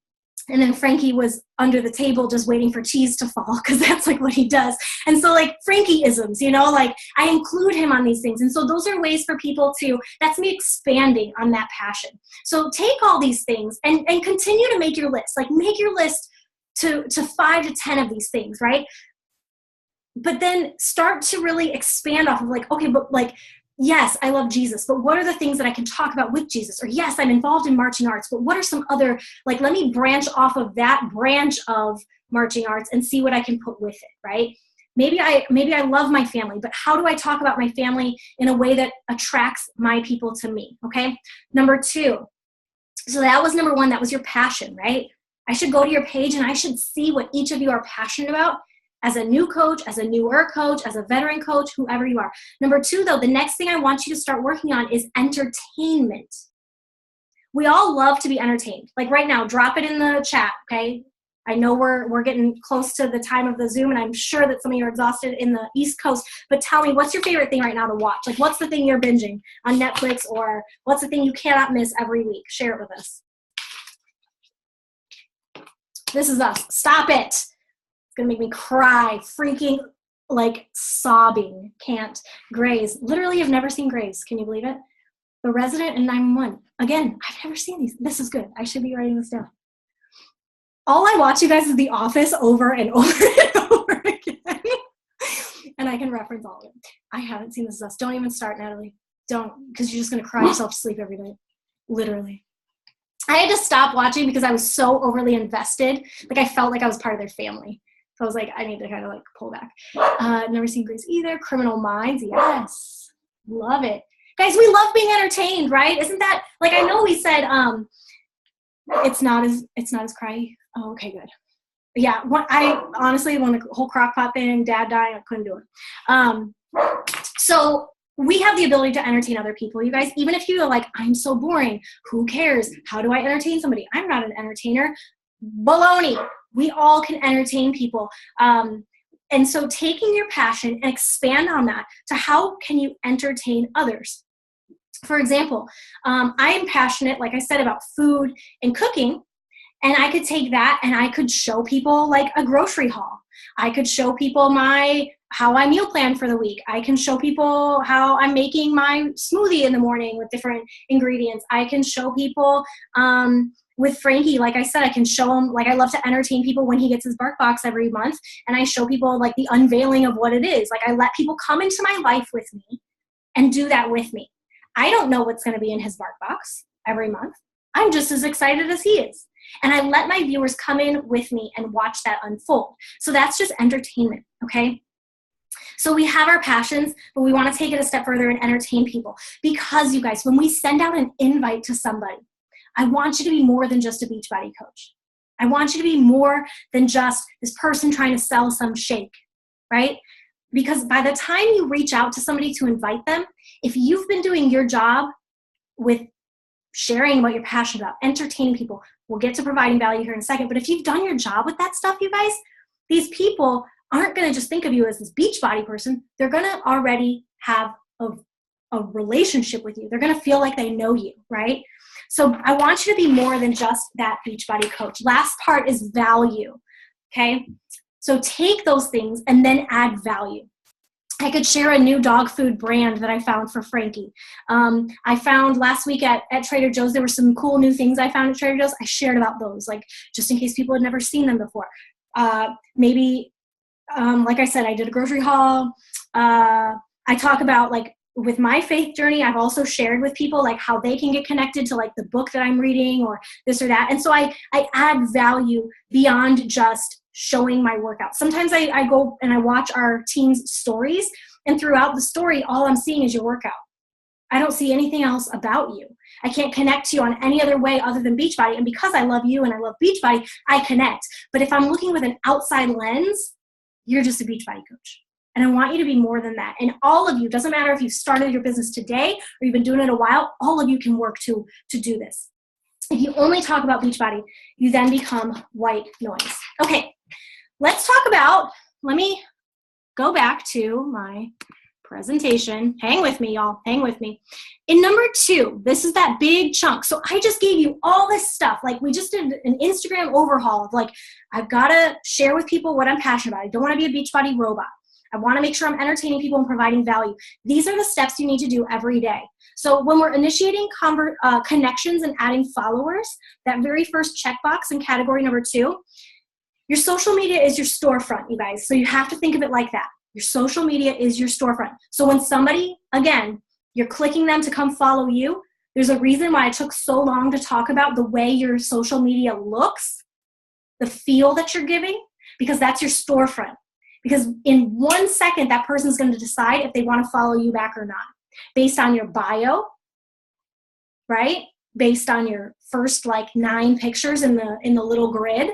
Frankie was under the table just waiting for cheese to fall because that's like what he does. And so like Frankie-isms, you know, like I include him on these things. And so those are ways for people to, that's me expanding on that passion. So take all these things and continue to make your list. Like make your list to 5 to 10 of these things, right? But then start to really expand off of like, okay, but like, yes, I love Jesus, but what are the things that I can talk about with Jesus? Or yes, I'm involved in marching arts, but what are some other, like, let me branch off of that branch of marching arts and see what I can put with it, right? Maybe I love my family, but how do I talk about my family in a way that attracts my people to me? Okay. Number 2. So that was number 1. That was your passion, right? I should go to your page and I should see what each of you are passionate about as a new coach, as a newer coach, as a veteran coach, whoever you are. Number 2, though, the next thing I want you to start working on is entertainment. We all love to be entertained. Like right now, drop it in the chat, okay? I know we're getting close to the time of the Zoom, and I'm sure that some of you are exhausted in the East Coast, but tell me, what's your favorite thing right now to watch? Like, what's the thing you're binging on Netflix, or what's the thing you cannot miss every week? Share it with us. This is us. Stop it. It's going to make me cry, freaking, like, sobbing. Can't. Grey's. Literally, I've never seen Grey's. Can you believe it? The Resident and 911. Again, I've never seen these. This is good. I should be writing this down. All I watch, you guys, is The Office over and over and over again. And I can reference all of it. I haven't seen This Is Us. Don't even start, Natalie. Don't, because you're just going to cry yourself to sleep every night. Literally. I had to stop watching because I was so overly invested. Like, I felt like I was part of their family. So I was like, I need to kind of, like, pull back. Never seen Grace either. Criminal Minds, yes. Love it. Guys, we love being entertained, right? Isn't that, like, I know we said it's not as cryy. Oh, okay, good. Yeah, I honestly, when the whole crock pot thing, dad dying, I couldn't do it. So we have the ability to entertain other people, you guys. Even if you are like, I'm so boring, who cares? How do I entertain somebody? I'm not an entertainer. Baloney. We all can entertain people. And so taking your passion and expand on that to how can you entertain others? For example, I am passionate, like I said, about food and cooking. And I could take that and I could show people like a grocery haul. I could show people how I meal plan for the week. I can show people how I'm making my smoothie in the morning with different ingredients. I can show people with Frankie, like I said, I can show him, like I love to entertain people when he gets his Bark Box every month. And I show people like the unveiling of what it is. Like I let people come into my life with me and do that with me. I don't know what's going to be in his Bark Box every month. I'm just as excited as he is. And I let my viewers come in with me and watch that unfold. So that's just entertainment, okay? So we have our passions, but we want to take it a step further and entertain people. Because, you guys, when we send out an invite to somebody, I want you to be more than just a Beachbody coach. I want you to be more than just this person trying to sell some shake, right? Because by the time you reach out to somebody to invite them, if you've been doing your job with sharing what you're passionate about, entertaining people, we'll get to providing value here in a second, but if you've done your job with that stuff, you guys, these people aren't going to just think of you as this Beachbody person. They're going to already have a relationship with you. They're going to feel like they know you, right? So I want you to be more than just that Beachbody coach. Last part is value, okay? So take those things and then add value. I could share a new dog food brand that I found for Frankie. I found last week at Trader Joe's, there were some cool new things I found at Trader Joe's. I shared about those, like just in case people had never seen them before. Maybe, like I said, I did a grocery haul. I talk about like with my faith journey, I've also shared with people like how they can get connected to like the book that I'm reading or this or that. And so I add value beyond just showing my workout. Sometimes I go and I watch our team's stories, and throughout the story, all I'm seeing is your workout. I don't see anything else about you. I can't connect to you on any other way other than Beachbody. And because I love you and I love Beachbody, I connect. But if I'm looking with an outside lens, you're just a Beachbody coach. And I want you to be more than that. And all of you, doesn't matter if you started your business today or you've been doing it a while, all of you can work to do this. If you only talk about Beachbody, you then become white noise. Okay, let's talk about, let me go back to my presentation. Hang with me, y'all. Hang with me. In number 2, this is that big chunk. So I just gave you all this stuff. Like we just did an Instagram overhaul of like, I've got to share with people what I'm passionate about. I don't want to be a Beachbody robot. I want to make sure I'm entertaining people and providing value. These are the steps you need to do every day. So when we're initiating connections and adding followers, that very first checkbox in category number 2, your social media is your storefront, you guys. So you have to think of it like that. Your social media is your storefront. So when somebody, again, you're clicking them to come follow you, there's a reason why it took so long to talk about the way your social media looks, the feel that you're giving, because that's your storefront. Because in 1 second, that person's going to decide if they want to follow you back or not, based on your bio, right? Based on your first like 9 pictures in the little grid,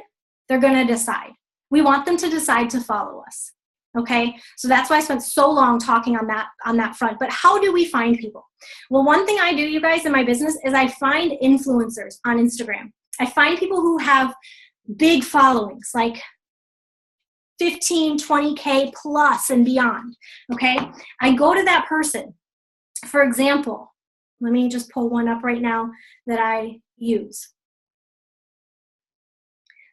they're going to decide. We want them to decide to follow us. Okay, so that's why I spent so long talking on that front. But how do we find people? Well, one thing I do, you guys, in my business is I find influencers on Instagram. I find people who have big followings, like 15, 20K plus and beyond. Okay, I go to that person. For example, let me just pull one up right now that I use.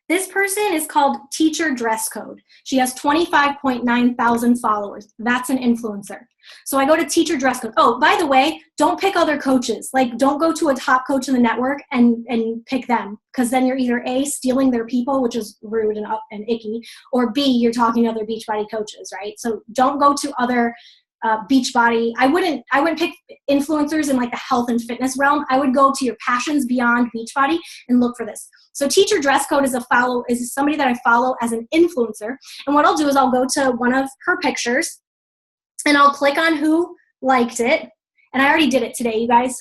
This person is called Teacher Dress Code. She has 25.9 thousand followers. That's an influencer. So I go to Teacher Dress Code. Oh, by the way, don't pick other coaches. Like, don't go to a top coach in the network and pick them, because then you're either A, stealing their people, which is rude and icky, or B, you're talking to other Beachbody coaches, right? So don't go to other Beachbody. I wouldn't pick influencers in like the health and fitness realm. I would go to your passions beyond Beachbody and look for this. So Teacher Dress Code is somebody that I follow as an influencer. And what I'll do is I'll go to one of her pictures and I'll click on who liked it. And I already did it today, you guys.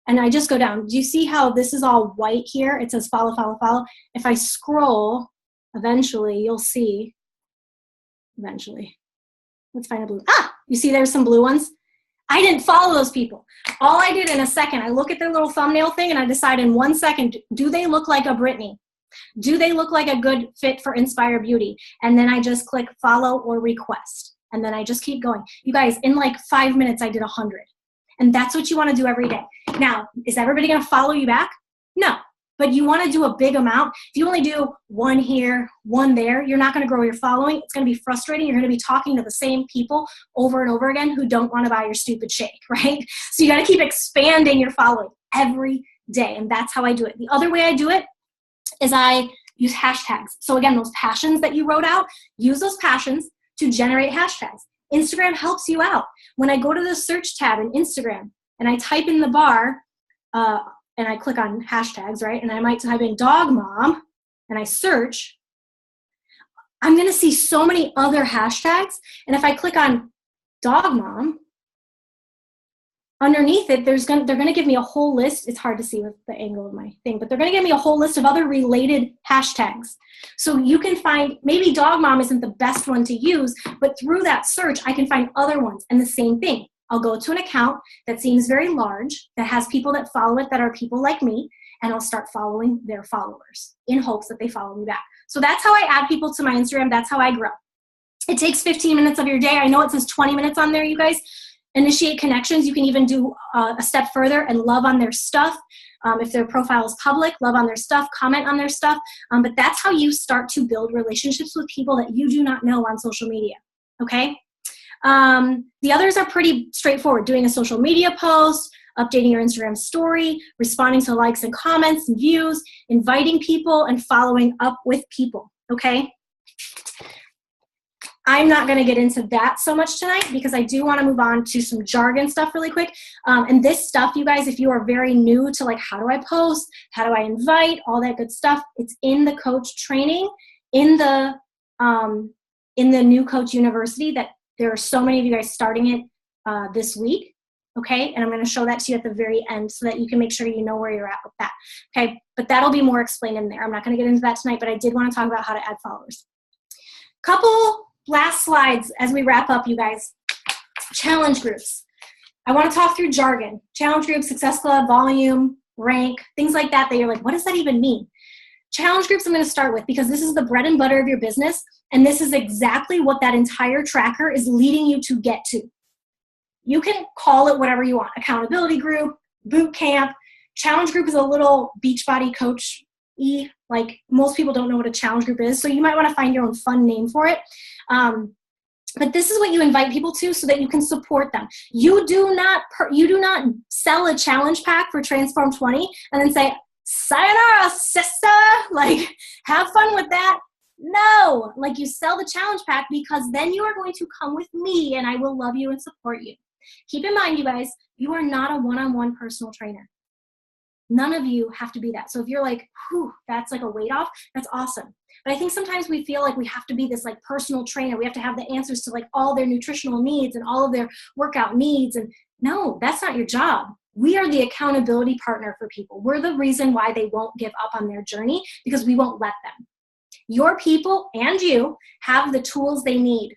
And I just go down. Do you see how this is all white here? It says follow, follow, follow. If I scroll, eventually you'll see, let's find a blue. You see there's some blue ones? I didn't follow those people. All I did in a second, I look at their little thumbnail thing and I decide in 1 second, do they look like a Brittany? Do they look like a good fit for Inspire Beauty? And then I just click follow or request. And then I just keep going. You guys, in like 5 minutes, I did 100. And that's what you want to do every day. Now, is everybody going to follow you back? No. But you want to do a big amount. If you only do 1 here, 1 there, you're not going to grow your following. It's going to be frustrating. You're going to be talking to the same people over and over again who don't want to buy your stupid shake, right? So you got to keep expanding your following every day. And that's how I do it. The other way I do it is I use hashtags. So again, those passions that you wrote out, use those passions to generate hashtags. Instagram helps you out. When I go to the search tab in Instagram and I type in the bar, and I click on hashtags, right? And I might type in dog mom and I search, I'm going to see so many other hashtags. And if I click on dog mom, underneath it, they're going to give me a whole list. It's hard to see with the angle of my thing, but they're going to give me a whole list of other related hashtags. So you can find, maybe dog mom isn't the best one to use, but through that search, I can find other ones. And the same thing. I'll go to an account that seems very large, that has people that follow it that are people like me, and I'll start following their followers in hopes that they follow me back. So that's how I add people to my Instagram. That's how I grow. It takes 15 minutes of your day. I know it says 20 minutes on there, you guys. Initiate connections. You can even do a step further and love on their stuff. If their profile is public, love on their stuff, comment on their stuff. But that's how you start to build relationships with people that you do not know on social media, okay? The others are pretty straightforward. Doing a social media post, updating your Instagram story, responding to likes and comments and views, inviting people, and following up with people, okay? I'm not going to get into that so much tonight because I do want to move on to some jargon stuff really quick. And this stuff, you guys, if you are very new to like, how do I post? How do I invite? All that good stuff. It's in the coach training, in the new Coach University that there are so many of you guys starting it this week, okay? And I'm going to show that to you at the very end so that you can make sure you know where you're at with that, okay? But that'll be more explained in there. I'm not going to get into that tonight, but I did want to talk about how to add followers. Couple last slides as we wrap up, you guys. Challenge groups. I want to talk through jargon. Challenge groups, Success Club, volume, rank, things like that you're like, what does that even mean? Challenge groups I'm going to start with because this is the bread and butter of your business, and this is exactly what that entire tracker is leading you to get to. You can call it whatever you want. Accountability group, boot camp. Challenge group is a little Beachbody coach-y. Like, most people don't know what a challenge group is, so you might want to find your own fun name for it. But this is what you invite people to so that you can support them. You do not sell a challenge pack for Transform 20 and then say, sayonara, sister, like, have fun with that. No, like, you sell the challenge pack because then you are going to come with me and I will love you and support you. Keep in mind, you guys, you are not a one-on-one personal trainer. None of you have to be that. So if you're like, whew, that's like a weight off, that's awesome. But I think sometimes we feel like we have to be this like personal trainer. We have to have the answers to like all their nutritional needs and all of their workout needs. And no, that's not your job. We are the accountability partner for people. We're the reason why they won't give up on their journey, because we won't let them. Your people and you have the tools they need.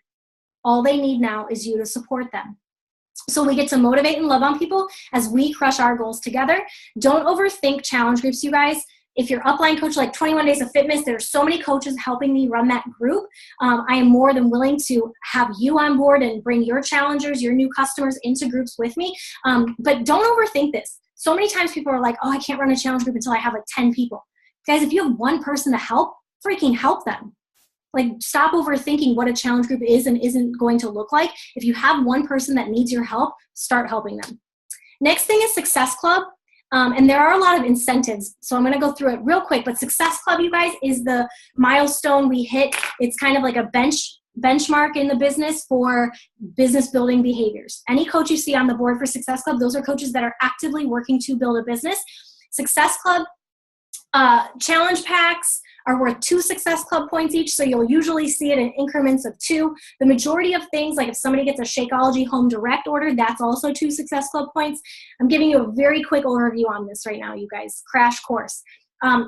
All they need now is you to support them. So we get to motivate and love on people as we crush our goals together. Don't overthink challenge groups, you guys. If you're upline coach like 21 Days of Fitness, there are so many coaches helping me run that group. I am more than willing to have you on board and bring your challengers, your new customers into groups with me. But don't overthink this. So many times people are like, oh, I can't run a challenge group until I have like 10 people. Guys, if you have one person to help, freaking help them. Like, stop overthinking what a challenge group is and isn't going to look like. If you have one person that needs your help, start helping them. Next thing is Success Club. And there are a lot of incentives. So I'm going to go through it real quick. But Success Club, you guys, is the milestone we hit. It's kind of like a benchmark in the business for business building behaviors. Any coach you see on the board for Success Club, those are coaches that are actively working to build a business. Success Club challenge packs are worth 2 Success Club points each, so you'll usually see it in increments of 2. The majority of things, like if somebody gets a Shakeology Home Direct order, that's also 2 Success Club points. I'm giving you a very quick overview on this right now, you guys. Crash course.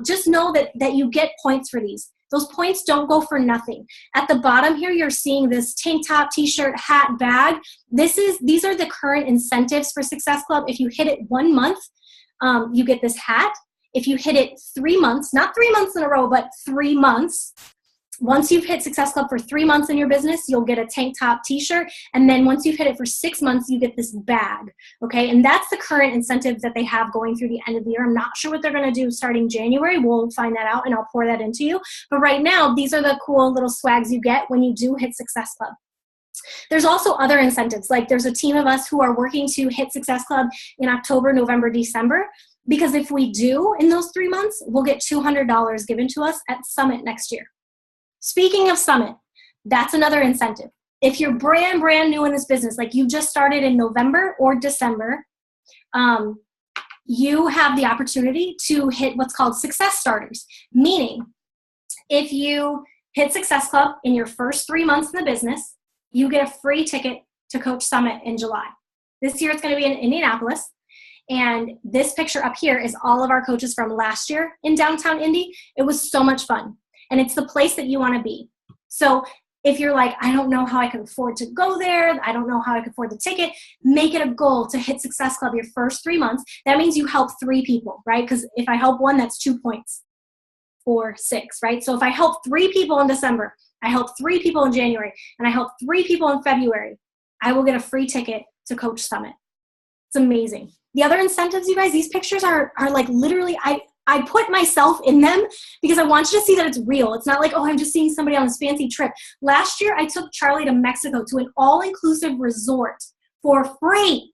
Just know that you get points for these. Those points don't go for nothing. At the bottom here, you're seeing this tank top, t-shirt, hat, bag. These are the current incentives for Success Club. If you hit it 1 month, you get this hat. If you hit it 3 months, not 3 months in a row, but 3 months, once you've hit Success Club for 3 months in your business, you'll get a tank top t-shirt. And then once you've hit it for 6 months, you get this bag. Okay. And that's the current incentive that they have going through the end of the year. I'm not sure what they're going to do starting January. We'll find that out and I'll pour that into you. But right now, these are the cool little swags you get when you do hit Success Club. There's also other incentives. Like there's a team of us who are working to hit Success Club in October, November, December. Because if we do in those 3 months, we'll get $200 given to us at Summit next year. Speaking of Summit, that's another incentive. If you're brand new in this business, like you just started in November or December, you have the opportunity to hit what's called Success Starters. Meaning, if you hit Success Club in your first 3 months in the business, you get a free ticket to Coach Summit in July. This year it's going to be in Indianapolis. And this picture up here is all of our coaches from last year in downtown Indy. It was so much fun. And it's the place that you want to be. So if you're like, I don't know how I can afford to go there, I don't know how I can afford the ticket, make it a goal to hit Success Club your first 3 months. That means you help 3 people, right? Because if I help 1, that's 2 points or 6, right? So if I help 3 people in December, I help 3 people in January, and I help 3 people in February, I will get a free ticket to Coach Summit. It's amazing. The other incentives, you guys, these pictures are like literally, I put myself in them because I want you to see that it's real. It's not like, oh, I'm just seeing somebody on this fancy trip. Last year, I took Charlie to Mexico to an all-inclusive resort for free.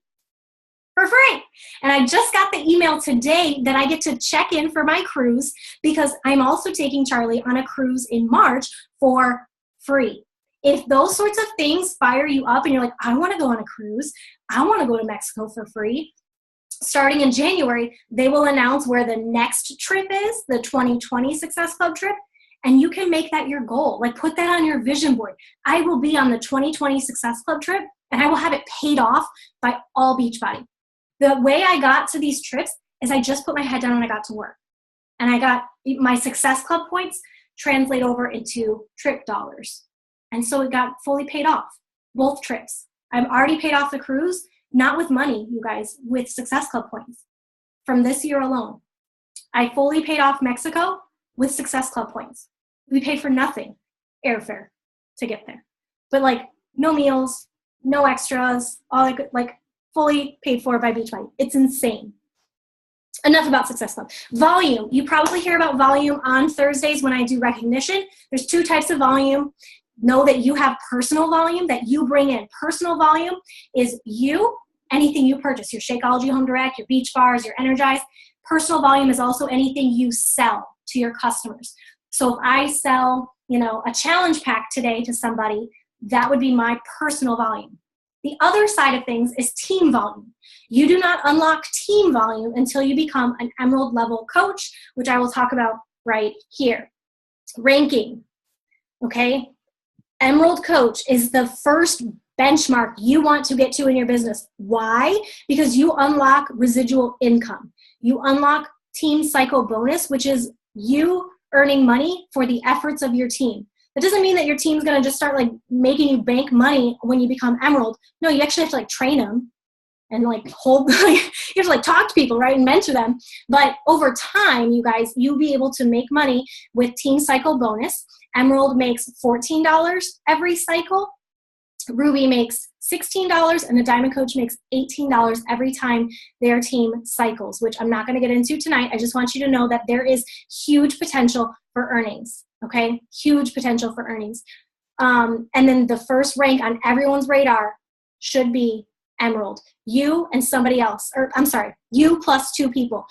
And I just got the email today that I get to check in for my cruise because I'm also taking Charlie on a cruise in March for free. If those sorts of things fire you up and you're like, I want to go on a cruise, I want to go to Mexico for free, starting in January, they will announce where the next trip is, the 2020 Success Club trip, and you can make that your goal. Like put that on your vision board. I will be on the 2020 Success Club trip, and I will have it paid off by all Beachbody. The way I got to these trips is I just put my head down and I got to work. And I got my Success Club points translate over into trip dollars. And so it got fully paid off, both trips. I've already paid off the cruise, not with money, you guys, with Success Club points from this year alone. I fully paid off Mexico with Success Club points. We paid for nothing, airfare to get there. But like no meals, no extras, all like fully paid for by Beachbody. It's insane. Enough about Success Club. Volume. You probably hear about volume on Thursdays when I do recognition. There's 2 types of volume. Know that you have personal volume that you bring in. Personal volume is you, anything you purchase, your Shakeology Home Direct, your Beach Bars, your Energize. Personal volume is also anything you sell to your customers. So if I sell, a challenge pack today to somebody, that would be my personal volume. The other side of things is team volume. You do not unlock team volume until you become an Emerald level coach, which I will talk about right here. Ranking, okay? Emerald coach is the first benchmark you want to get to in your business. Why? Because you unlock residual income. You unlock team cycle bonus, which is you earning money for the efforts of your team. That doesn't mean that your team's going to just start like making you bank money when you become Emerald. No, you actually have to like train them and like hold, you have to like talk to people, right, and mentor them. But over time, you guys, you'll be able to make money with team cycle bonus. Emerald makes $14 every cycle. Ruby makes $16, and the Diamond Coach makes $18 every time their team cycles, which I'm not going to get into tonight. I just want you to know that there is huge potential for earnings, okay? Huge potential for earnings. And then the first rank on everyone's radar should be Emerald. You and somebody else, or I'm sorry, you plus 2 people.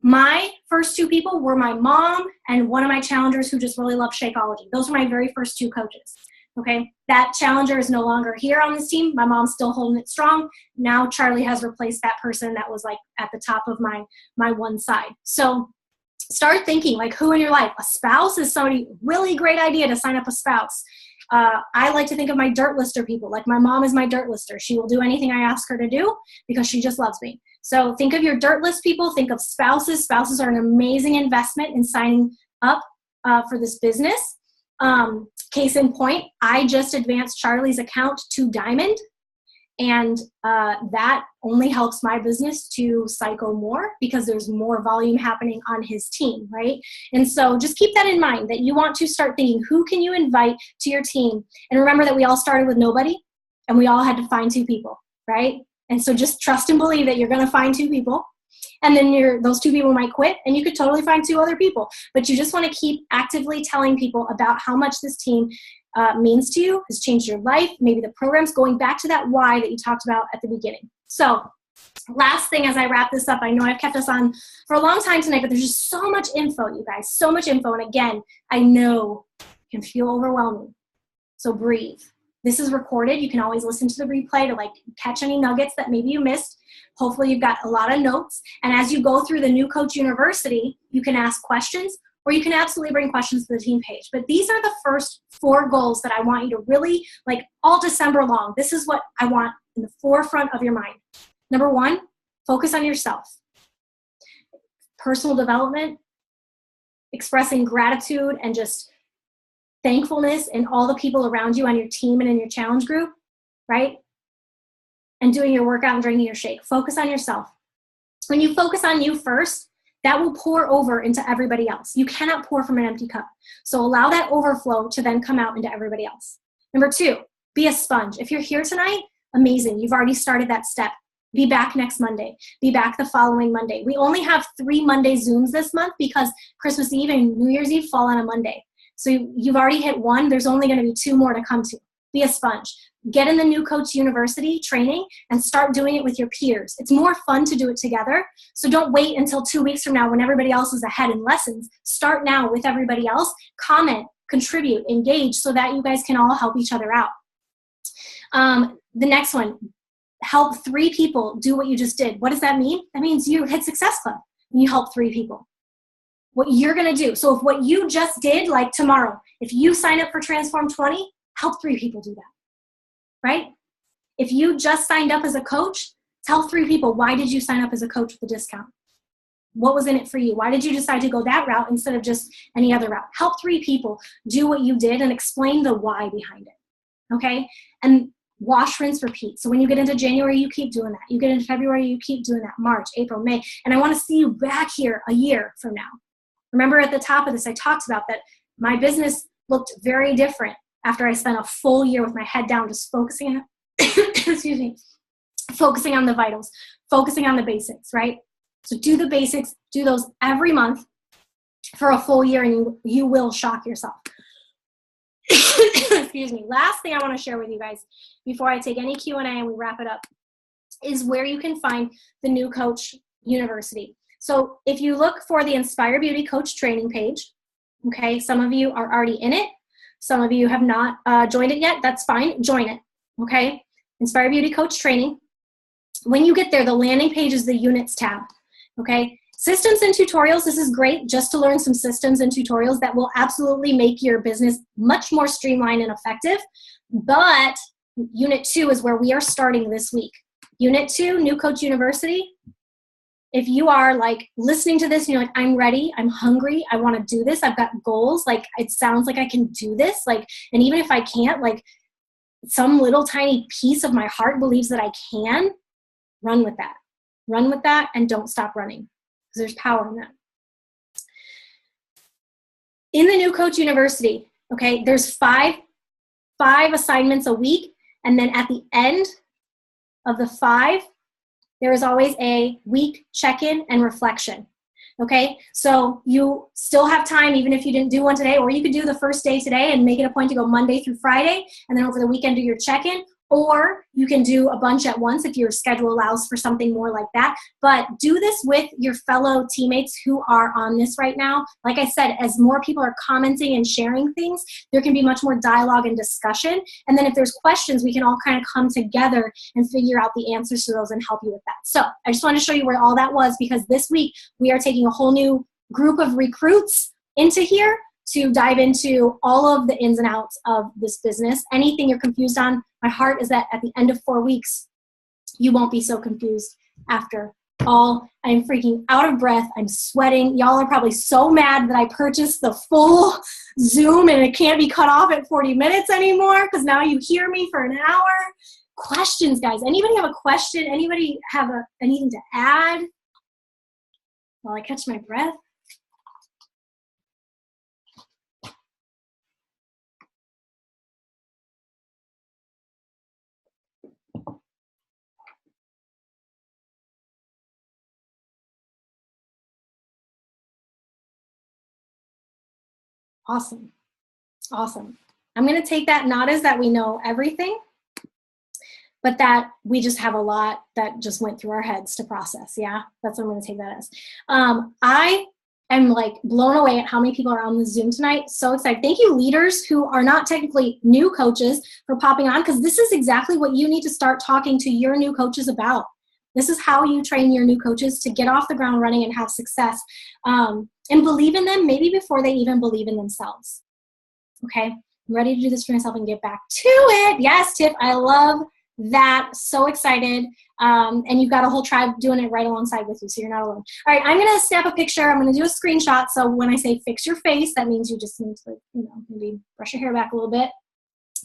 My first 2 people were my mom and one of my challengers who just really loved Shakeology. Those were my very first 2 coaches. Okay, that challenger is no longer here on this team. My mom's still holding it strong. Now Charlie has replaced that person that was like at the top of my one side. So start thinking like who in your life. A spouse is somebody, really great idea to sign up a spouse. I like to think of my dirt lister people. Like my mom is my dirt lister. She will do anything I ask her to do because she just loves me. So think of your dirt list people. Think of spouses. Spouses are an amazing investment in signing up for this business. Case in point, I just advanced Charlie's account to Diamond, and that only helps my business to cycle more because there's more volume happening on his team, right? And so just keep that in mind, that you want to start thinking, who can you invite to your team? And remember that we all started with nobody, and we all had to find 2 people, right? And so just trust and believe that you're going to find 2 people. And then those 2 people might quit, and you could totally find 2 other people. But you just want to keep actively telling people about how much this team means to you, has changed your life, maybe the program's going back to that why that you talked about at the beginning. So last thing as I wrap this up, I know I've kept us on for a long time tonight, but there's just so much info, you guys, so much info. And again, I know it can feel overwhelming. So breathe. This is recorded. You can always listen to the replay to like catch any nuggets that maybe you missed. Hopefully you've got a lot of notes. And as you go through the New Coach University, you can ask questions, or you can absolutely bring questions to the team page. But these are the first 4 goals that I want you to really, like all December long, this is what I want in the forefront of your mind. Number 1, focus on yourself. Personal development, expressing gratitude and just thankfulness in all the people around you on your team and in your challenge group, right? And doing your workout and drinking your shake. Focus on yourself. When you focus on you first, that will pour over into everybody else. You cannot pour from an empty cup. So allow that overflow to then come out into everybody else. Number 2, be a sponge. If you're here tonight, amazing. You've already started that step. Be back next Monday. Be back the following Monday. We only have 3 Monday Zooms this month because Christmas Eve and New Year's Eve fall on a Monday. So you've already hit 1. There's only going to be 2 more to come to. Be a sponge. Get in the New Coach University training and start doing it with your peers. It's more fun to do it together. So don't wait until 2 weeks from now when everybody else is ahead in lessons. Start now with everybody else. Comment, contribute, engage so that you guys can all help each other out. The next one, help 3 people do what you just did. What does that mean? That means you hit Success Club and you help 3 people. What you're going to do. So if what you just did, like tomorrow, if you sign up for Transform 20, help 3 people do that. Right? If you just signed up as a coach, tell 3 people, why did you sign up as a coach with a discount? What was in it for you? Why did you decide to go that route instead of just any other route? Help 3 people do what you did and explain the why behind it. Okay? And wash, rinse, repeat. So when you get into January, you keep doing that. You get into February, you keep doing that. March, April, May. And I want to see you back here a year from now. Remember at the top of this, I talked about that my business looked very different after I spent a full year with my head down, just focusing on, excuse me, focusing on the vitals, focusing on the basics, right? So do the basics, do those every month for a full year, and you will shock yourself. Excuse me. Last thing I want to share with you guys before I take any Q&A and we wrap it up is where you can find the New Coach University. So if you look for the Inspire Beauty Coach training page, okay, some of you are already in it. Some of you have not joined it yet. That's fine. Join it, okay? Inspire Beauty Coach Training. When you get there, the landing page is the Units tab, okay? Systems and tutorials, this is great just to learn some systems and tutorials that will absolutely make your business much more streamlined and effective. But Unit 2 is where we are starting this week. Unit 2, New Coach University. If you are like listening to this and you're like, I'm ready, I'm hungry, I want to do this, I've got goals, like it sounds like I can do this, like, and even if I can't, like some little tiny piece of my heart believes that I can, run with that. Run with that and don't stop running because there's power in that. In the New Coach University, okay, there's five assignments a week, and then at the end of the 5, there is always a week check-in and reflection, okay? So you still have time even if you didn't do one today, or you could do the first day today and make it a point to go Monday through Friday, and then over the weekend do your check-in, or you can do a bunch at once if your schedule allows for something more like that. But do this with your fellow teammates who are on this right now. Like I said, as more people are commenting and sharing things, there can be much more dialogue and discussion. And then if there's questions, we can all kind of come together and figure out the answers to those and help you with that. So I just wanted to show you where all that was, because this week we are taking a whole new group of recruits into here to dive into all of the ins and outs of this business. Anything you're confused on, my heart is that at the end of 4 weeks, you won't be so confused after all. I'm freaking out of breath. I'm sweating. Y'all are probably so mad that I purchased the full Zoom and it can't be cut off at 40 minutes anymore because now you hear me for an hour. Questions, guys. Anybody have a question? Anybody have anything to add while I catch my breath? Awesome. Awesome. I'm going to take that not as that we know everything, but that we just have a lot that just went through our heads to process. Yeah, that's what I'm going to take that as. I am like blown away at how many people are on the Zoom tonight. So excited. Thank you, leaders who are not technically new coaches, for popping on, because this is exactly what you need to start talking to your new coaches about. This is how you train your new coaches to get off the ground running and have success. And believe in them maybe before they even believe in themselves. Okay, I'm ready to do this for myself and get back to it. Yes, Tiff, I love that. So excited. And you've got a whole tribe doing it right alongside with you, so you're not alone. All right, I'm going to snap a picture. I'm going to do a screenshot. So when I say fix your face, that means you just need to, maybe brush your hair back a little bit.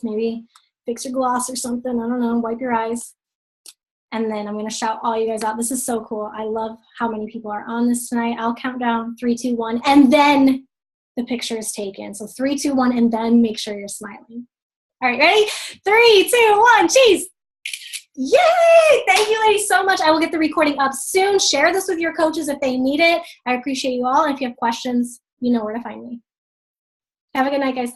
Maybe fix your gloss or something. I don't know, wipe your eyes. And then I'm going to shout all you guys out. This is so cool. I love how many people are on this tonight. I'll count down 3, 2, 1, and then the picture is taken. So 3, 2, 1, and then make sure you're smiling. All right, ready? 3, 2, 1, cheese. Yay! Thank you, ladies, so much. I will get the recording up soon. Share this with your coaches if they need it. I appreciate you all. And if you have questions, you know where to find me. Have a good night, guys.